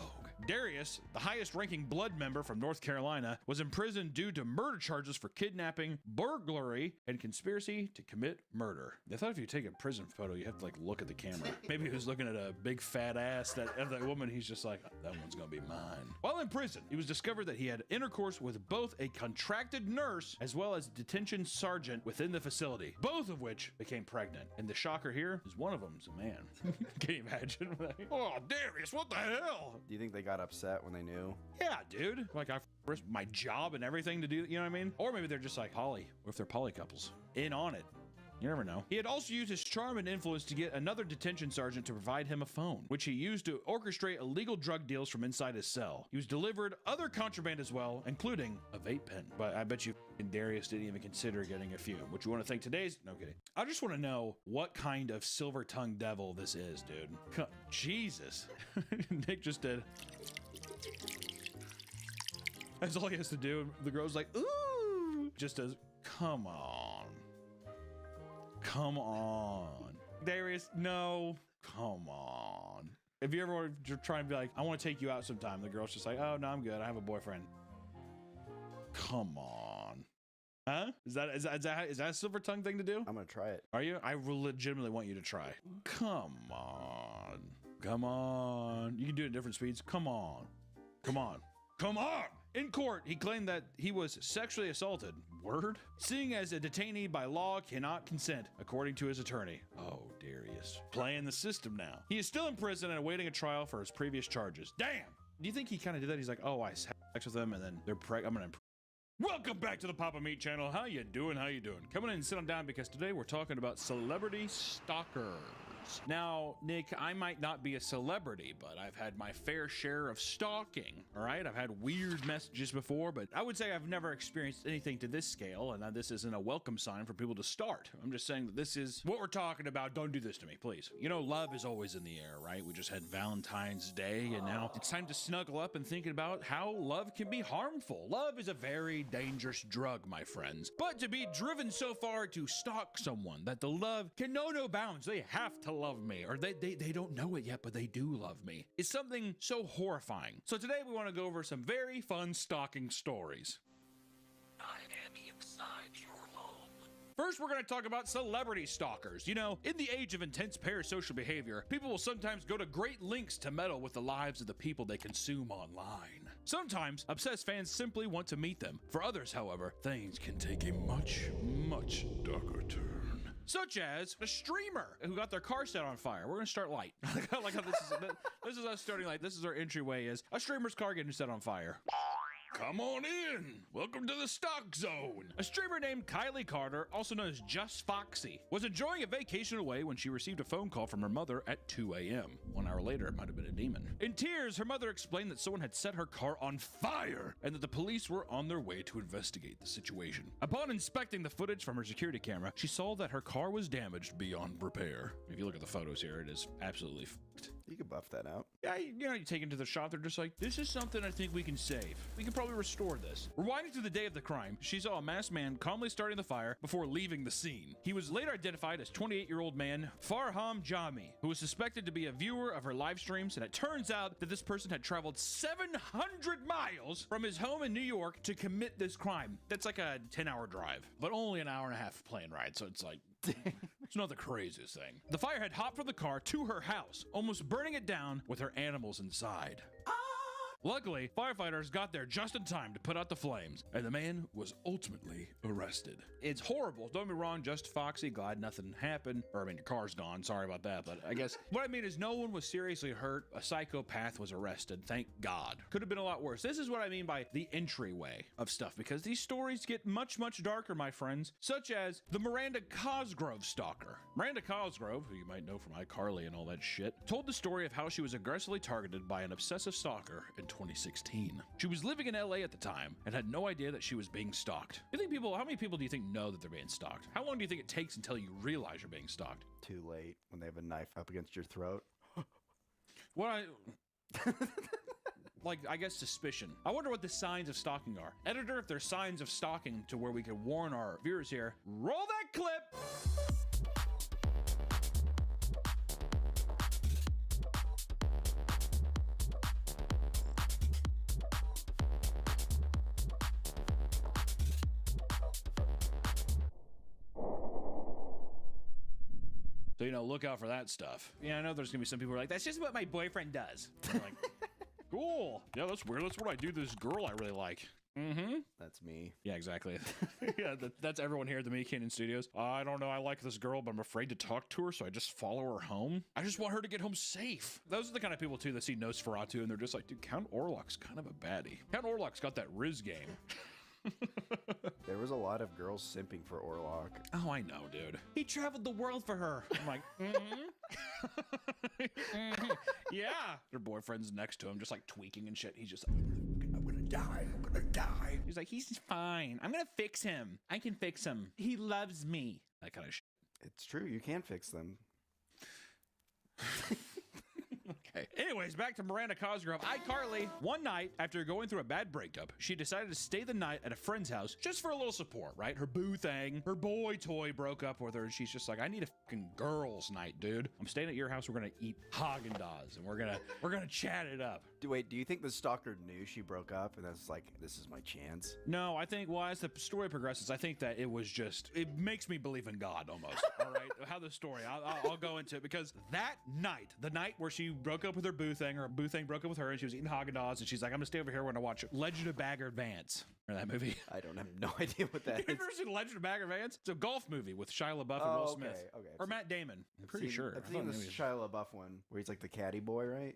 Darius, the highest ranking blood member from North Carolina, was imprisoned due to murder charges for kidnapping, burglary, and conspiracy to commit murder. They thought if you take a prison photo, you have to like look at the camera. Maybe he was looking at a big fat ass of that woman. He's just like, that one's gonna be mine. While in prison, it was discovered that he had intercourse with both a contracted nurse as well as a detention sergeant within the facility, both of which became pregnant. And the shocker here is one of them's a man. Can you imagine? Oh, Darius, what the hell? Do you think they got upset when they knew? Yeah, dude. Like, I risked my job and everything to do, you know what I mean? Or maybe they're just like poly. What if they're poly couples? In on it. You never know. He had also used his charm and influence to get another detention sergeant to provide him a phone, which he used to orchestrate illegal drug deals from inside his cell. He was delivered other contraband as well, including a vape pen. But I bet you Darius didn't even consider getting a few. What you want to think today's? No kidding. I just want to know what kind of silver-tongued devil this is, dude. Jesus. Nick just did. That's all he has to do. The girl's like, ooh. Just does, come on. Come on. Darius, no. Come on. If you ever want to try and be like, I want to take you out sometime, the girl's just like, oh, no, I'm good. I have a boyfriend. Come on. Huh? Is that a silver tongue thing to do? I'm gonna try it. Are you? I legitimately want you to try. Come on. Come on. You can do it at different speeds. Come on. Come on. Come on. In court, he claimed that he was sexually assaulted. Word? Seeing as a detainee by law cannot consent, according to his attorney. Oh, Darius. Playing the system now. He is still in prison and awaiting a trial for his previous charges. Damn! Do you think he kind of did that? He's like, oh, I had sex with them and then they're pregnant. I'm gonna Welcome back to the Papa Meat channel. How you doing? How you doing? Come on in and sit on down because today we're talking about celebrity stalkers. Now, Nick, I might not be a celebrity, but I've had my fair share of stalking, all right? I've had weird messages before, but I would say I've never experienced anything to this scale, and this isn't a welcome sign for people to start. I'm just saying that this is what we're talking about. Don't do this to me, please. You know, love is always in the air, right? We just had Valentine's Day, and now it's time to snuggle up and thinking about how love can be harmful. Love is a very dangerous drug, my friends. But to be driven so far to stalk someone that the love can know no bounds, they have to love me, or they don't know it yet, but they do love me. It's something so horrifying. So today we want to go over some very fun stalking stories. I am inside your home. First, we're going to talk about celebrity stalkers. You know, in the age of intense parasocial behavior, people will sometimes go to great lengths to meddle with the lives of the people they consume online. Sometimes, obsessed fans simply want to meet them. For others, however, things can take a much, much darker turn. Such as a streamer who got their car set on fire. We're gonna start light. I like how this is us starting light. This is our entryway, is a streamer's car getting set on fire. Come on in. Welcome to the stock zone. A streamer named Kylie Carter, also known as Just Foxy, was enjoying a vacation away when she received a phone call from her mother at 2 a.m. 1 hour later, it might have been a demon. In tears, her mother explained that someone had set her car on fire and that the police were on their way to investigate the situation. Upon inspecting the footage from her security camera, she saw that her car was damaged beyond repair. If you look at the photos here, it is absolutely f***ed. You can buff that out. Yeah, you know, you take it to the shop, they're just like, this is something I think we can save. We can probably restore this. Rewinding to the day of the crime, she saw a masked man calmly starting the fire before leaving the scene. He was later identified as 28-year-old man Farham Jami, who was suspected to be a viewer of her live streams, and it turns out that this person had traveled 700 miles from his home in New York to commit this crime. That's like a 10-hour drive, but only an hour and a half plane ride, so it's like, it's not the craziest thing. The fire had hopped from the car to her house, almost burning it down with her animals inside. Luckily, firefighters got there just in time to put out the flames, and the man was ultimately arrested. It's horrible. Don't be wrong, just Foxy. Glad nothing happened. Or, I mean, your car's gone. Sorry about that. But I guess what I mean is no one was seriously hurt. A psychopath was arrested. Thank God. Could have been a lot worse. This is what I mean by the entryway of stuff, because these stories get much, much darker, my friends, such as the Miranda Cosgrove stalker. Miranda Cosgrove, who you might know from iCarly and all that shit, told the story of how she was aggressively targeted by an obsessive stalker in 2016. She was living in LA at the time and had no idea that she was being stalked. How many people do you think know that they're being stalked? How long do you think it takes until you realize you're being stalked? Too late, when they have a knife up against your throat. Like, I guess suspicion. I wonder what the signs of stalking are. Editor, if there's signs of stalking to where we could warn our viewers here, roll that clip! So, you know, look out for that stuff. Yeah, I know there's gonna be some people who are like, that's just what my boyfriend does. I'm like, cool. Yeah, that's weird. That's what I do to this girl I really like. Mm-hmm. That's me. Yeah, exactly. Yeah, that's everyone here at the Me Canyon Studios. I don't know. I like this girl, but I'm afraid to talk to her, so I just follow her home. I just want her to get home safe. Those are the kind of people, too, that see Nosferatu, and they're just like, dude, Count Orlok's kind of a baddie. Count Orlok's got that Riz game. There was a lot of girls simping for Orlok. Oh, I know, dude. He traveled the world for her. I'm like, yeah. Her boyfriend's next to him, just like tweaking and shit. He's just like, I'm gonna die. I'm gonna die. He's like, he's fine. I'm gonna fix him. I can fix him. He loves me. That kind of shit. It's true. You can fix them. Okay. Anyways, back to Miranda Cosgrove. iCarly, one night after going through a bad breakup, she decided to stay the night at a friend's house just for a little support, right? Her boo thing, her boy toy broke up with her, and she's just like, I need a fucking girls' night, dude. I'm staying at your house. We're gonna eat Haagen-Dazs, and we're gonna chat it up. Wait, do you think the stalker knew she broke up, and that's like, this is my chance? No, I think, well, as the story progresses, I think that it was just, it makes me believe in God almost. All right, how the story, I'll go into it, because that night, the night where she broke up with her boo thing, or her boo thing broke up with her, and she was eating Haagen-Dazs, and she's like, I'm gonna stay over here when I watch Legend of Bagger Vance. Remember that movie? I don't have no idea what that is. You've never seen Legend of Bagger Vance? It's a golf movie with Shia LaBeouf and Will Smith. Okay. Or Matt Damon. I'm pretty sure. I've seen the Shia LaBeouf one where he's like the caddy boy, right?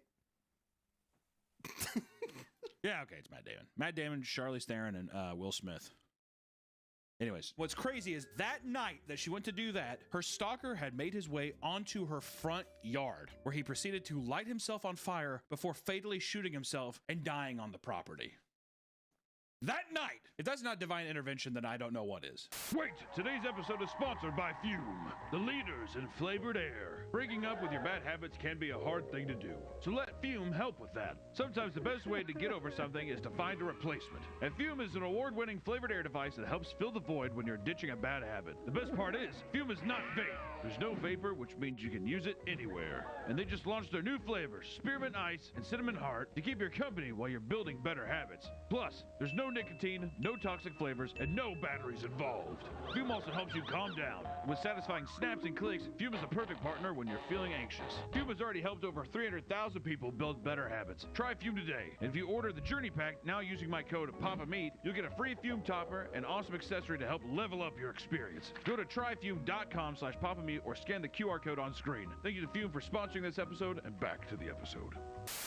Yeah, okay, it's Matt Damon. Matt Damon, Charlize Theron, and Will Smith. Anyways, what's crazy is that night that she went to do that, her stalker had made his way onto her front yard, where he proceeded to light himself on fire before fatally shooting himself and dying on the property. That night! If that's not divine intervention, then I don't know what is. Wait! Today's episode is sponsored by Fume, the leaders in flavored air. Breaking up with your bad habits can be a hard thing to do, so let Fume help with that. Sometimes the best way to get over something is to find a replacement. And Fume is an award-winning flavored air device that helps fill the void when you're ditching a bad habit. The best part is, Fume is not vape. There's no vapor, which means you can use it anywhere. And they just launched their new flavors, Spearmint Ice and Cinnamon Heart, to keep your company while you're building better habits. Plus, there's no nicotine, no toxic flavors, and no batteries involved. Fume also helps you calm down. With satisfying snaps and clicks, Fume is the perfect partner when you're feeling anxious. Fume has already helped over 300,000 people build better habits. Try Fume today. And if you order the Journey Pack, now using my code PAPAMeat, you'll get a free Fume topper and awesome accessory to help level up your experience. Go to tryfume.com/PapaMeat or scan the QR code on screen. Thank you to Fume for sponsoring this episode, and back to the episode.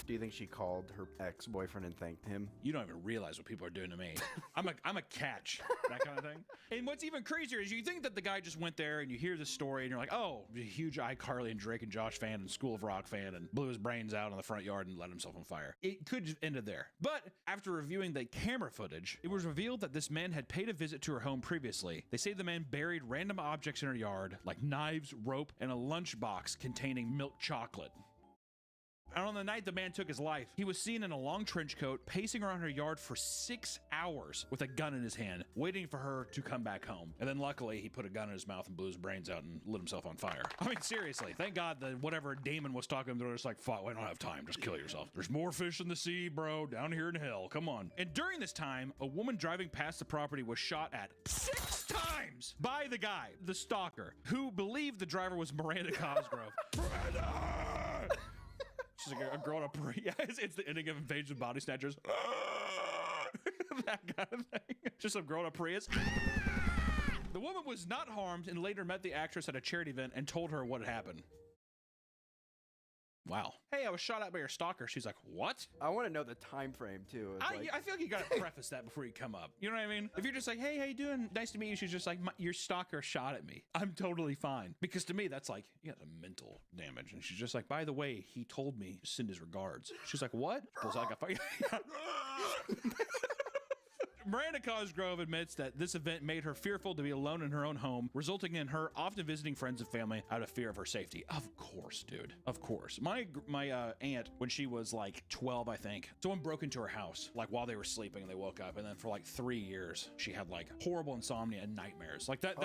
Do you think she called her ex-boyfriend and thanked him? You don't even realize what people are doing to me. I'm a catch, that kind of thing. And what's even crazier is you think that the guy just went there and you hear the story and you're like, oh, a huge iCarly and Drake and Josh fan and School of Rock fan, and blew his brains out in the front yard and let himself on fire. It could have ended there. But after reviewing the camera footage, it was revealed that this man had paid a visit to her home previously. They say the man buried random objects in her yard, like knives, rope, and a lunchbox containing milk chocolate. And on the night the man took his life, he was seen in a long trench coat, pacing around her yard for 6 hours with a gun in his hand, waiting for her to come back home. And then luckily, he put a gun in his mouth and blew his brains out and lit himself on fire. I mean, seriously, thank God that whatever Damon was talking to him, they were just like, fuck, we don't have time, just kill yourself. There's more fish in the sea, bro, down here in hell, come on. And during this time, a woman driving past the property was shot at 6 times by the guy, the stalker, who believed the driver was Miranda Cosgrove. Miranda! She's like a grown up. Yeah, it's the ending of Invasion of Body Snatchers. That kind of thing. Just some grown up Prius. The woman was not harmed and later met the actress at a charity event and told her what had happened. Wow. Hey, I was shot at by your stalker. She's like, what? I want to know the time frame too. I feel like you gotta preface that before you come up. You know what I mean? If you're just like, hey, how you doing? Nice to meet you. She's just like, your stalker shot at me. I'm totally fine. Because to me, that's like, you got some mental damage. And she's just like, by the way, he told me to send his regards. She's like, what? Pulls out like a Miranda Cosgrove admits that this event made her fearful to be alone in her own home, resulting in her often visiting friends and family out of fear of her safety. Of course, dude. Of course. My aunt, when she was like 12, I think, someone broke into her house like while they were sleeping and they woke up, and then for like 3 years she had like horrible insomnia and nightmares. Like that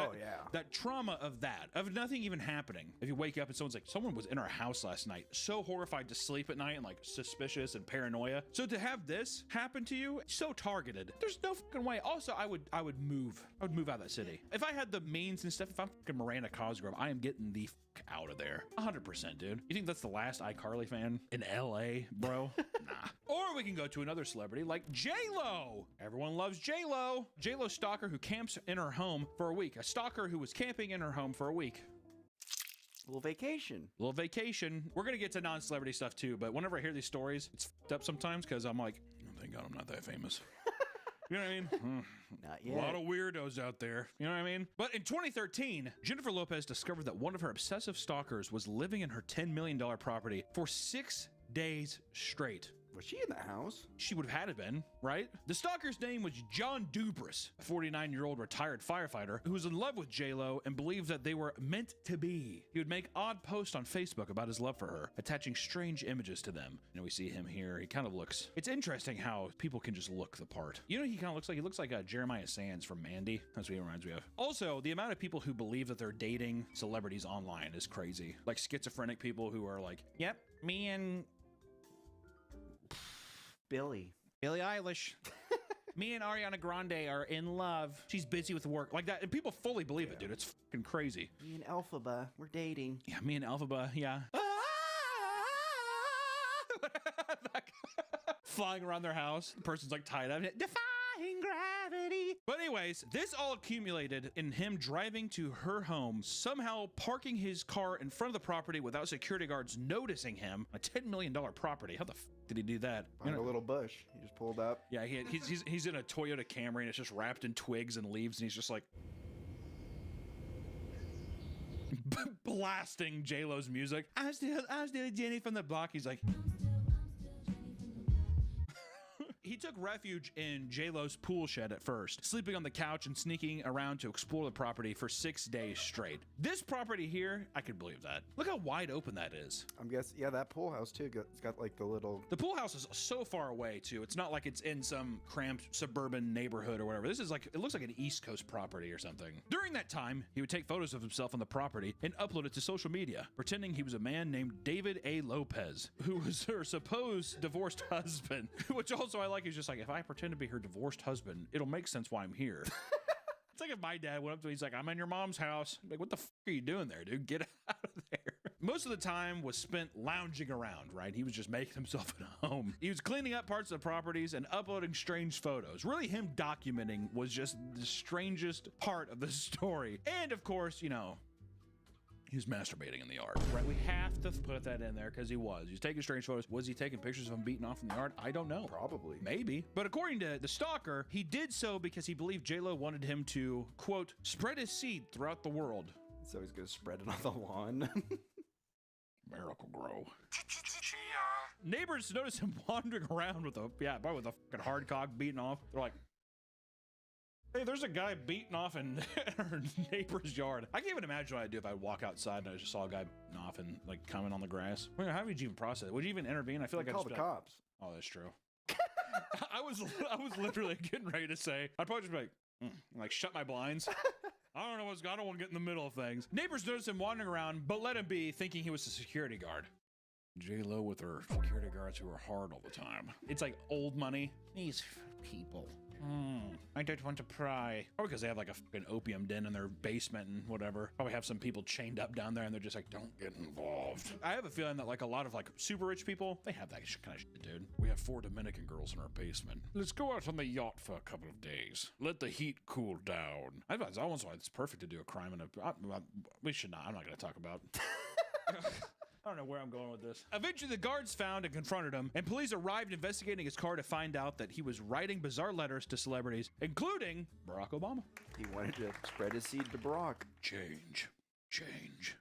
that trauma of nothing even happening. If you wake up and someone's like, someone was in our house last night, so horrified to sleep at night and like suspicious and paranoia. So to have this happen to you, so targeted. There's no fucking way. Also, I would move. I would move out of that city. If I had the means and stuff, if I'm fucking Miranda Cosgrove, I am getting the fuck out of there. 100%, dude. You think that's the last iCarly fan in LA, bro? Nah. Or we can go to another celebrity like J-Lo. Everyone loves J-Lo. J-Lo stalker who camps in her home for a week. A stalker who was camping in her home for a week. Little vacation. We're gonna get to non-celebrity stuff too, but whenever I hear these stories, it's fucked up sometimes because I'm like, oh, thank God I'm not that famous. You know what I mean? Not yet. A lot of weirdos out there. You know what I mean? But in 2013, Jennifer Lopez discovered that one of her obsessive stalkers was living in her $10 million property for 6 days straight. Was she in the house? She would have had to been, right? The stalker's name was John Dubras, a 49-year-old retired firefighter who was in love with J-Lo and believed that they were meant to be. He would make odd posts on Facebook about his love for her, attaching strange images to them. You know, we see him here. He kind of looks... It's interesting how people can just look the part. You know what he kind of looks like? He looks like Jeremiah Sands from Mandy. That's what he reminds me of. Also, the amount of people who believe that they're dating celebrities online is crazy. Like schizophrenic people who are like, yep, me and... Billie Eilish. Me and Ariana Grande are in love. She's busy with work. Like that. And people fully believe it, dude. It's fucking crazy. Me and Elphaba, we're dating. Yeah, me and Elphaba, yeah. Flying around their house. The person's like tied up. Defying gravity. But anyways, this all accumulated in him driving to her home, somehow parking his car in front of the property without security guards noticing him. A $10 million property. How the f did he do that? Behind a little bush. He just pulled up. Yeah, he's in a Toyota Camry and it's just wrapped in twigs and leaves, and he's just like blasting J-Lo's music. I'm still Jenny from the block. He's like... He took refuge in J-Lo's pool shed at first, sleeping on the couch and sneaking around to explore the property for 6 days straight. This property here, I could believe that. Look how wide open that is. I'm guessing, yeah, that pool house too. It's got like the little... The pool house is so far away too. It's not like it's in some cramped suburban neighborhood or whatever. This is like, it looks like an East Coast property or something. During that time, he would take photos of himself on the property and upload it to social media, pretending he was a man named David A. Lopez, who was her supposed divorced husband, which also I like. He's just like, if I pretend to be her divorced husband, it'll make sense why I'm here. It's like if my dad went up to me, he's like, I'm in your mom's house. I'm like, what the f are you doing there, dude? Get out of there. Most of the time was spent lounging around, right? He was just making himself at home. He was cleaning up parts of the properties and uploading strange photos. Really, him documenting was just the strangest part of the story. And of course, you know, he was masturbating in the yard, right? We have to put that in there because he was. He was taking strange photos. Was he taking pictures of him beating off in the yard? I don't know. Probably. Maybe. But according to the stalker, he did so because he believed J-Lo wanted him to, quote, spread his seed throughout the world. So he's going to spread it on the lawn. Miracle Grow. Neighbors noticed him wandering around with a, probably with a fucking hard cock beating off. They're like, hey, there's a guy beating off in our neighbor's yard. I can't even imagine what I'd do if I walk outside and I just saw a guy beating off and like coming on the grass. Wait, how would you even process it? Would you even intervene? I feel like I'd call the cops. Oh, that's true. I was literally getting ready to say, I'd probably just be like shut my blinds. I don't know I don't want to get in the middle of things. Neighbors noticed him wandering around, but let him be, thinking he was a security guard. J-Lo with her security guards who are hard all the time. It's like old money. These people. I don't want to pry. Or because they have like a fucking opium den in their basement and whatever. Probably have some people chained up down there and they're just like, don't get involved. I have a feeling that like a lot of like super rich people, they have that kind of shit, dude. We have 4 Dominican girls in our basement. Let's go out on the yacht for a couple of days. Let the heat cool down. I almost thought it's perfect to do a crime in a... we should not. I'm not going to talk about... I don't know where I'm going with this. Eventually, the guards found and confronted him, and police arrived investigating his car to find out that he was writing bizarre letters to celebrities, including Barack Obama. He wanted to spread his seed to Barack. Change.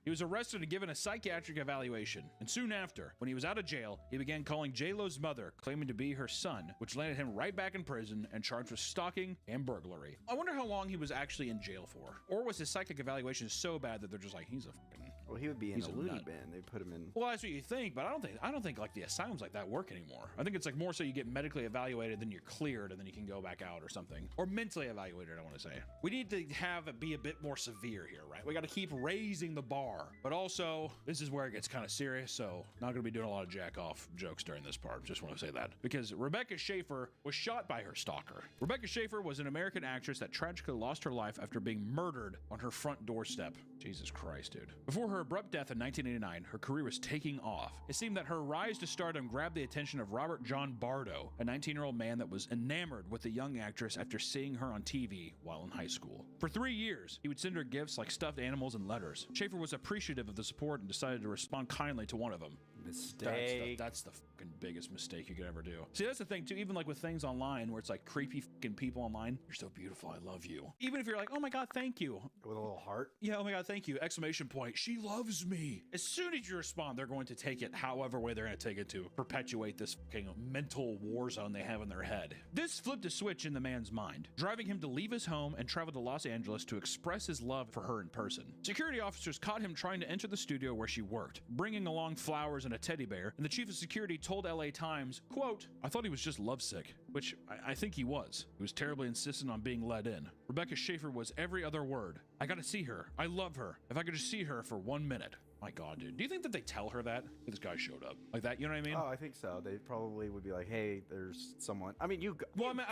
He was arrested and given a psychiatric evaluation, and soon after, when he was out of jail, he began calling J-Lo's mother, claiming to be her son, which landed him right back in prison and charged with stalking and burglary. I wonder how long he was actually in jail for, or was his psychic evaluation so bad that they're just like, he's a fucking... Well, he would be in a loony bin. They put him in. Well, that's what you think, but I don't think like the asylums like that work anymore. I think it's like more so you get medically evaluated, then you're cleared, and then you can go back out or something, or mentally evaluated. I want to say we need to have it be a bit more severe here, right? We got to keep raising the bar, but also this is where it gets kind of serious. So not going to be doing a lot of jack off jokes during this part. Just want to say that because Rebecca Schaeffer was shot by her stalker. Rebecca Schaeffer was an American actress that tragically lost her life after being murdered on her front doorstep. Jesus Christ, dude. Before her abrupt death in 1989, her career was taking off. It seemed that her rise to stardom grabbed the attention of Robert John Bardo, a 19-year-old man that was enamored with the young actress after seeing her on TV while in high school. For 3 years, he would send her gifts like stuffed animals and letters. Schaeffer was appreciative of the support and decided to respond kindly to one of them. Mistake. That's the fucking biggest mistake you could ever do. See, that's the thing too, even like with things online where it's like creepy fucking people online. You're so beautiful, I love you. Even if you're like, oh my God, thank you. With a little heart? Yeah, oh my God, thank you. Exclamation point. She loves me. As soon as you respond, they're going to take it however way they're going to take it to perpetuate this fucking mental war zone they have in their head. This flipped a switch in the man's mind, driving him to leave his home and travel to Los Angeles to express his love for her in person. Security officers caught him trying to enter the studio where she worked, bringing along flowers and a teddy bear, and the chief of security told LA Times, quote, I thought he was just lovesick, which I think he was. He was terribly insistent on being let in. Rebecca Schaeffer was every other word. I gotta see her. I love her. If I could just see her for 1 minute. My God, dude. Do you think that they tell her that? This guy showed up. Like that, you know what I mean? Oh, I think so. They probably would be like, hey, there's someone. I mean, well, I mean,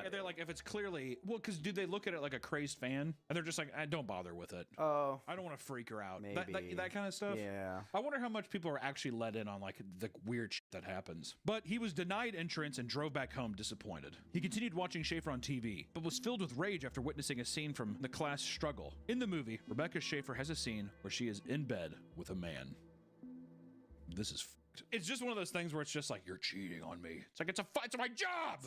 they're like, if it's clearly, well, because do they look at it like a crazed fan? And they're just like, don't bother with it. Oh. I don't want to freak her out. Maybe. That kind of stuff? Yeah. I wonder how much people are actually let in on like the weird shit that happens. But he was denied entrance and drove back home disappointed. He continued watching Schaeffer on TV, but was filled with rage after witnessing a scene from The Class Struggle. In the movie, Rebecca Schaeffer has a scene where she is in bed with a man. This is it's just one of those things where it's just like, you're cheating on me. It's like, it's my job.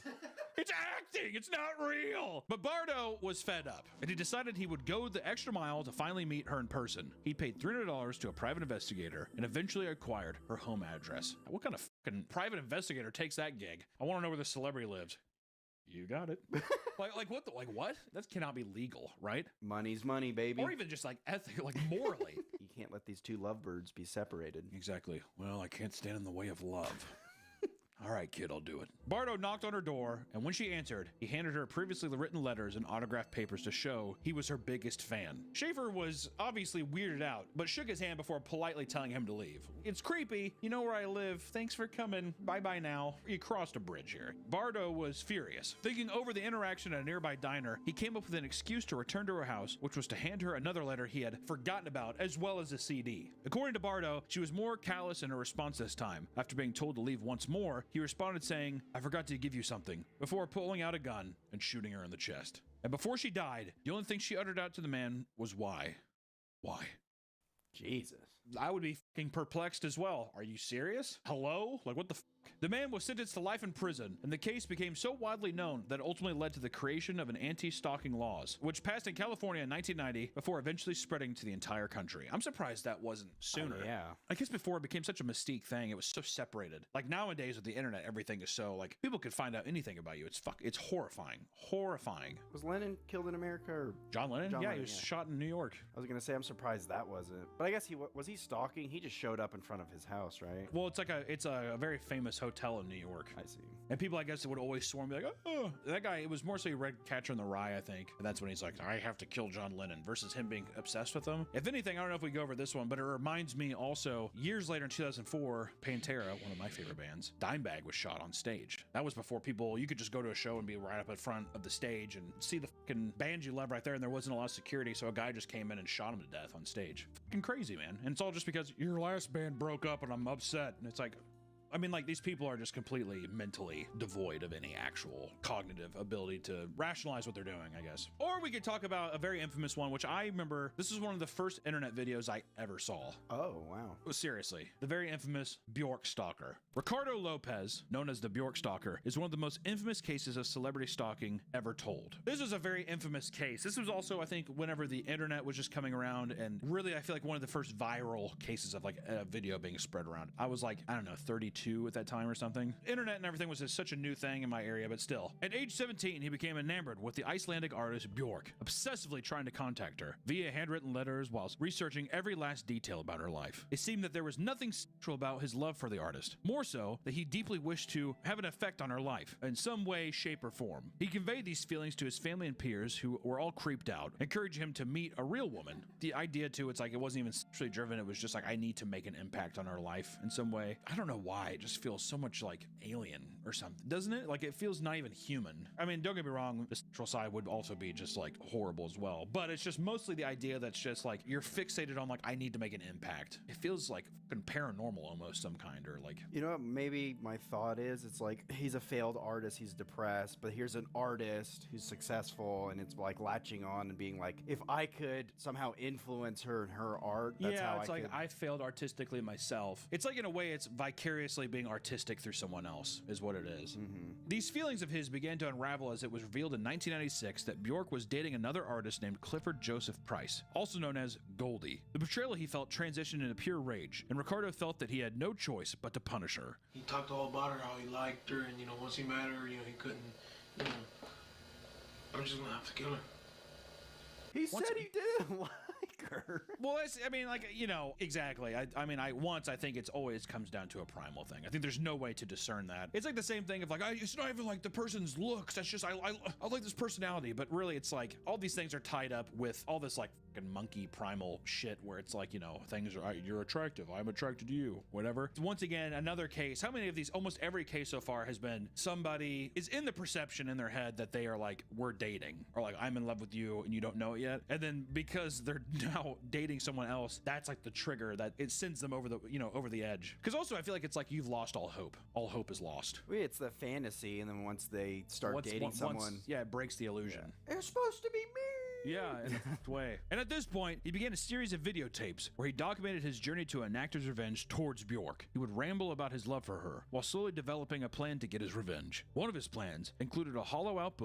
It's acting. It's not real. But Bardo was fed up, and he decided he would go the extra mile to finally meet her in person. He paid $300 to a private investigator and eventually acquired her home address. What kind of fucking private investigator takes that gig? I want to know where the celebrity lives. You got it. What? That cannot be legal, right? Money's money, baby. Or even just like like morally. You can't let these two lovebirds be separated. Exactly. Well, I can't stand in the way of love. All right, kid, I'll do it. Bardo knocked on her door, and when she answered, he handed her previously written letters and autographed papers to show he was her biggest fan. Schaeffer was obviously weirded out, but shook his hand before politely telling him to leave. It's creepy. You know where I live. Thanks for coming. Bye-bye now. You crossed a bridge here. Bardo was furious. Thinking over the interaction at a nearby diner, he came up with an excuse to return to her house, which was to hand her another letter he had forgotten about, as well as a CD. According to Bardo, she was more callous in her response this time. After being told to leave once more, he responded saying, I forgot to give you something, before pulling out a gun and shooting her in the chest. And before she died, the only thing she uttered out to the man was why. Why? Jesus. I would be fucking perplexed as well. Are you serious? Hello? Like, what the fuck? The man was sentenced to life in prison, and the case became so widely known that it ultimately led to the creation of an anti-stalking laws, which passed in California in 1990 before eventually spreading to the entire country. I'm surprised that wasn't sooner. Yeah. I guess before it became such a mystique thing, it was so separated. Like nowadays with the internet, everything is so like people could find out anything about you. It's horrifying. Horrifying. Was Lennon killed in America or John Lennon? Yeah, he was shot in New York. I was gonna say I'm surprised that wasn't. But I guess was he stalking? He just showed up in front of his house, right? Well, it's a very famous hotel in New York. I see. And people, I guess, would always swarm, be like, oh, that guy. It was more so he read Catcher in the Rye, I think. And that's when he's like, I have to kill John Lennon, versus him being obsessed with him. If anything, I don't know if we go over this one, but it reminds me also, years later in 2004, Pantera, one of my favorite bands, Dimebag was shot on stage. That was before people, you could just go to a show and be right up in front of the stage and see the fucking band you love right there, and there wasn't a lot of security, so a guy just came in and shot him to death on stage. Fucking crazy, man. And it's all just because your last band broke up and I'm upset. And it's like, I mean, like, these people are just completely mentally devoid of any actual cognitive ability to rationalize what they're doing, I guess. Or we could talk about a very infamous one, which I remember, this is one of the first internet videos I ever saw. Oh, wow. Seriously. The very infamous Bjork stalker. Ricardo Lopez, known as the Bjork stalker, is one of the most infamous cases of celebrity stalking ever told. This was a very infamous case. This was also, I think, whenever the internet was just coming around, and really, I feel like one of the first viral cases of like a video being spread around. I was like, I don't know, 32 at that time or something. Internet and everything was just such a new thing in my area, but still. At age 17, he became enamored with the Icelandic artist Bjork, obsessively trying to contact her via handwritten letters whilst researching every last detail about her life. It seemed that there was nothing sexual about his love for the artist, more so that he deeply wished to have an effect on her life in some way, shape, or form. He conveyed these feelings to his family and peers, who were all creeped out, encouraging him to meet a real woman. The idea too, it's like it wasn't even sexually driven, it was just like, I need to make an impact on her life in some way. I don't know why, it just feels so much like alien or something, doesn't it? Like, it feels not even human. I mean, don't get me wrong, the sexual side would also be just like horrible as well, but it's just mostly the idea that's just like, you're fixated on like, I need to make an impact. It feels like fucking paranormal almost, some kind, or like, you know what, maybe my thought is, it's like, he's a failed artist, he's depressed, but here's an artist who's successful, and it's like latching on and being like, if I could somehow influence her and her art, that's how it's like, I failed artistically myself. It's like, in a way, it's vicariously being artistic through someone else, is what it is. These feelings of his began to unravel as it was revealed in 1996 that Bjork was dating another artist named Clifford Joseph Price, also known as Goldie. The betrayal he felt transitioned into pure rage, and Ricardo felt that he had no choice but to punish her. He talked all about her, how he liked her, and, you know, once he met her, you know, he couldn't, you know, I'm just gonna have to kill her. He said he didn't like her. Well, I mean, like, you know, exactly. I mean, I think it's always comes down to a primal thing. I think there's no way to discern that. It's like the same thing of like, it's not even like the person's looks. That's just, I like this personality. But really, it's like all these things are tied up with all this like fucking monkey primal shit where it's like, you know, things are, you're attractive, I'm attracted to you, whatever. Once again, another case. How many of these, almost every case so far has been somebody is in the perception in their head that they are like, we're dating, or like, I'm in love with you and you don't know it yet. And then because they're now dating someone else, that's like the trigger that it sends them over the, you know, over the edge. Because also I feel like it's like you've lost all hope. All hope is lost. It's the fantasy, and then once they start dating someone, yeah, it breaks the illusion. Yeah. It's supposed to be me. Yeah, in a way. And at this point, he began a series of videotapes where he documented his journey to enact his revenge towards Bjork. He would ramble about his love for her while slowly developing a plan to get his revenge. One of his plans included a hollow-out book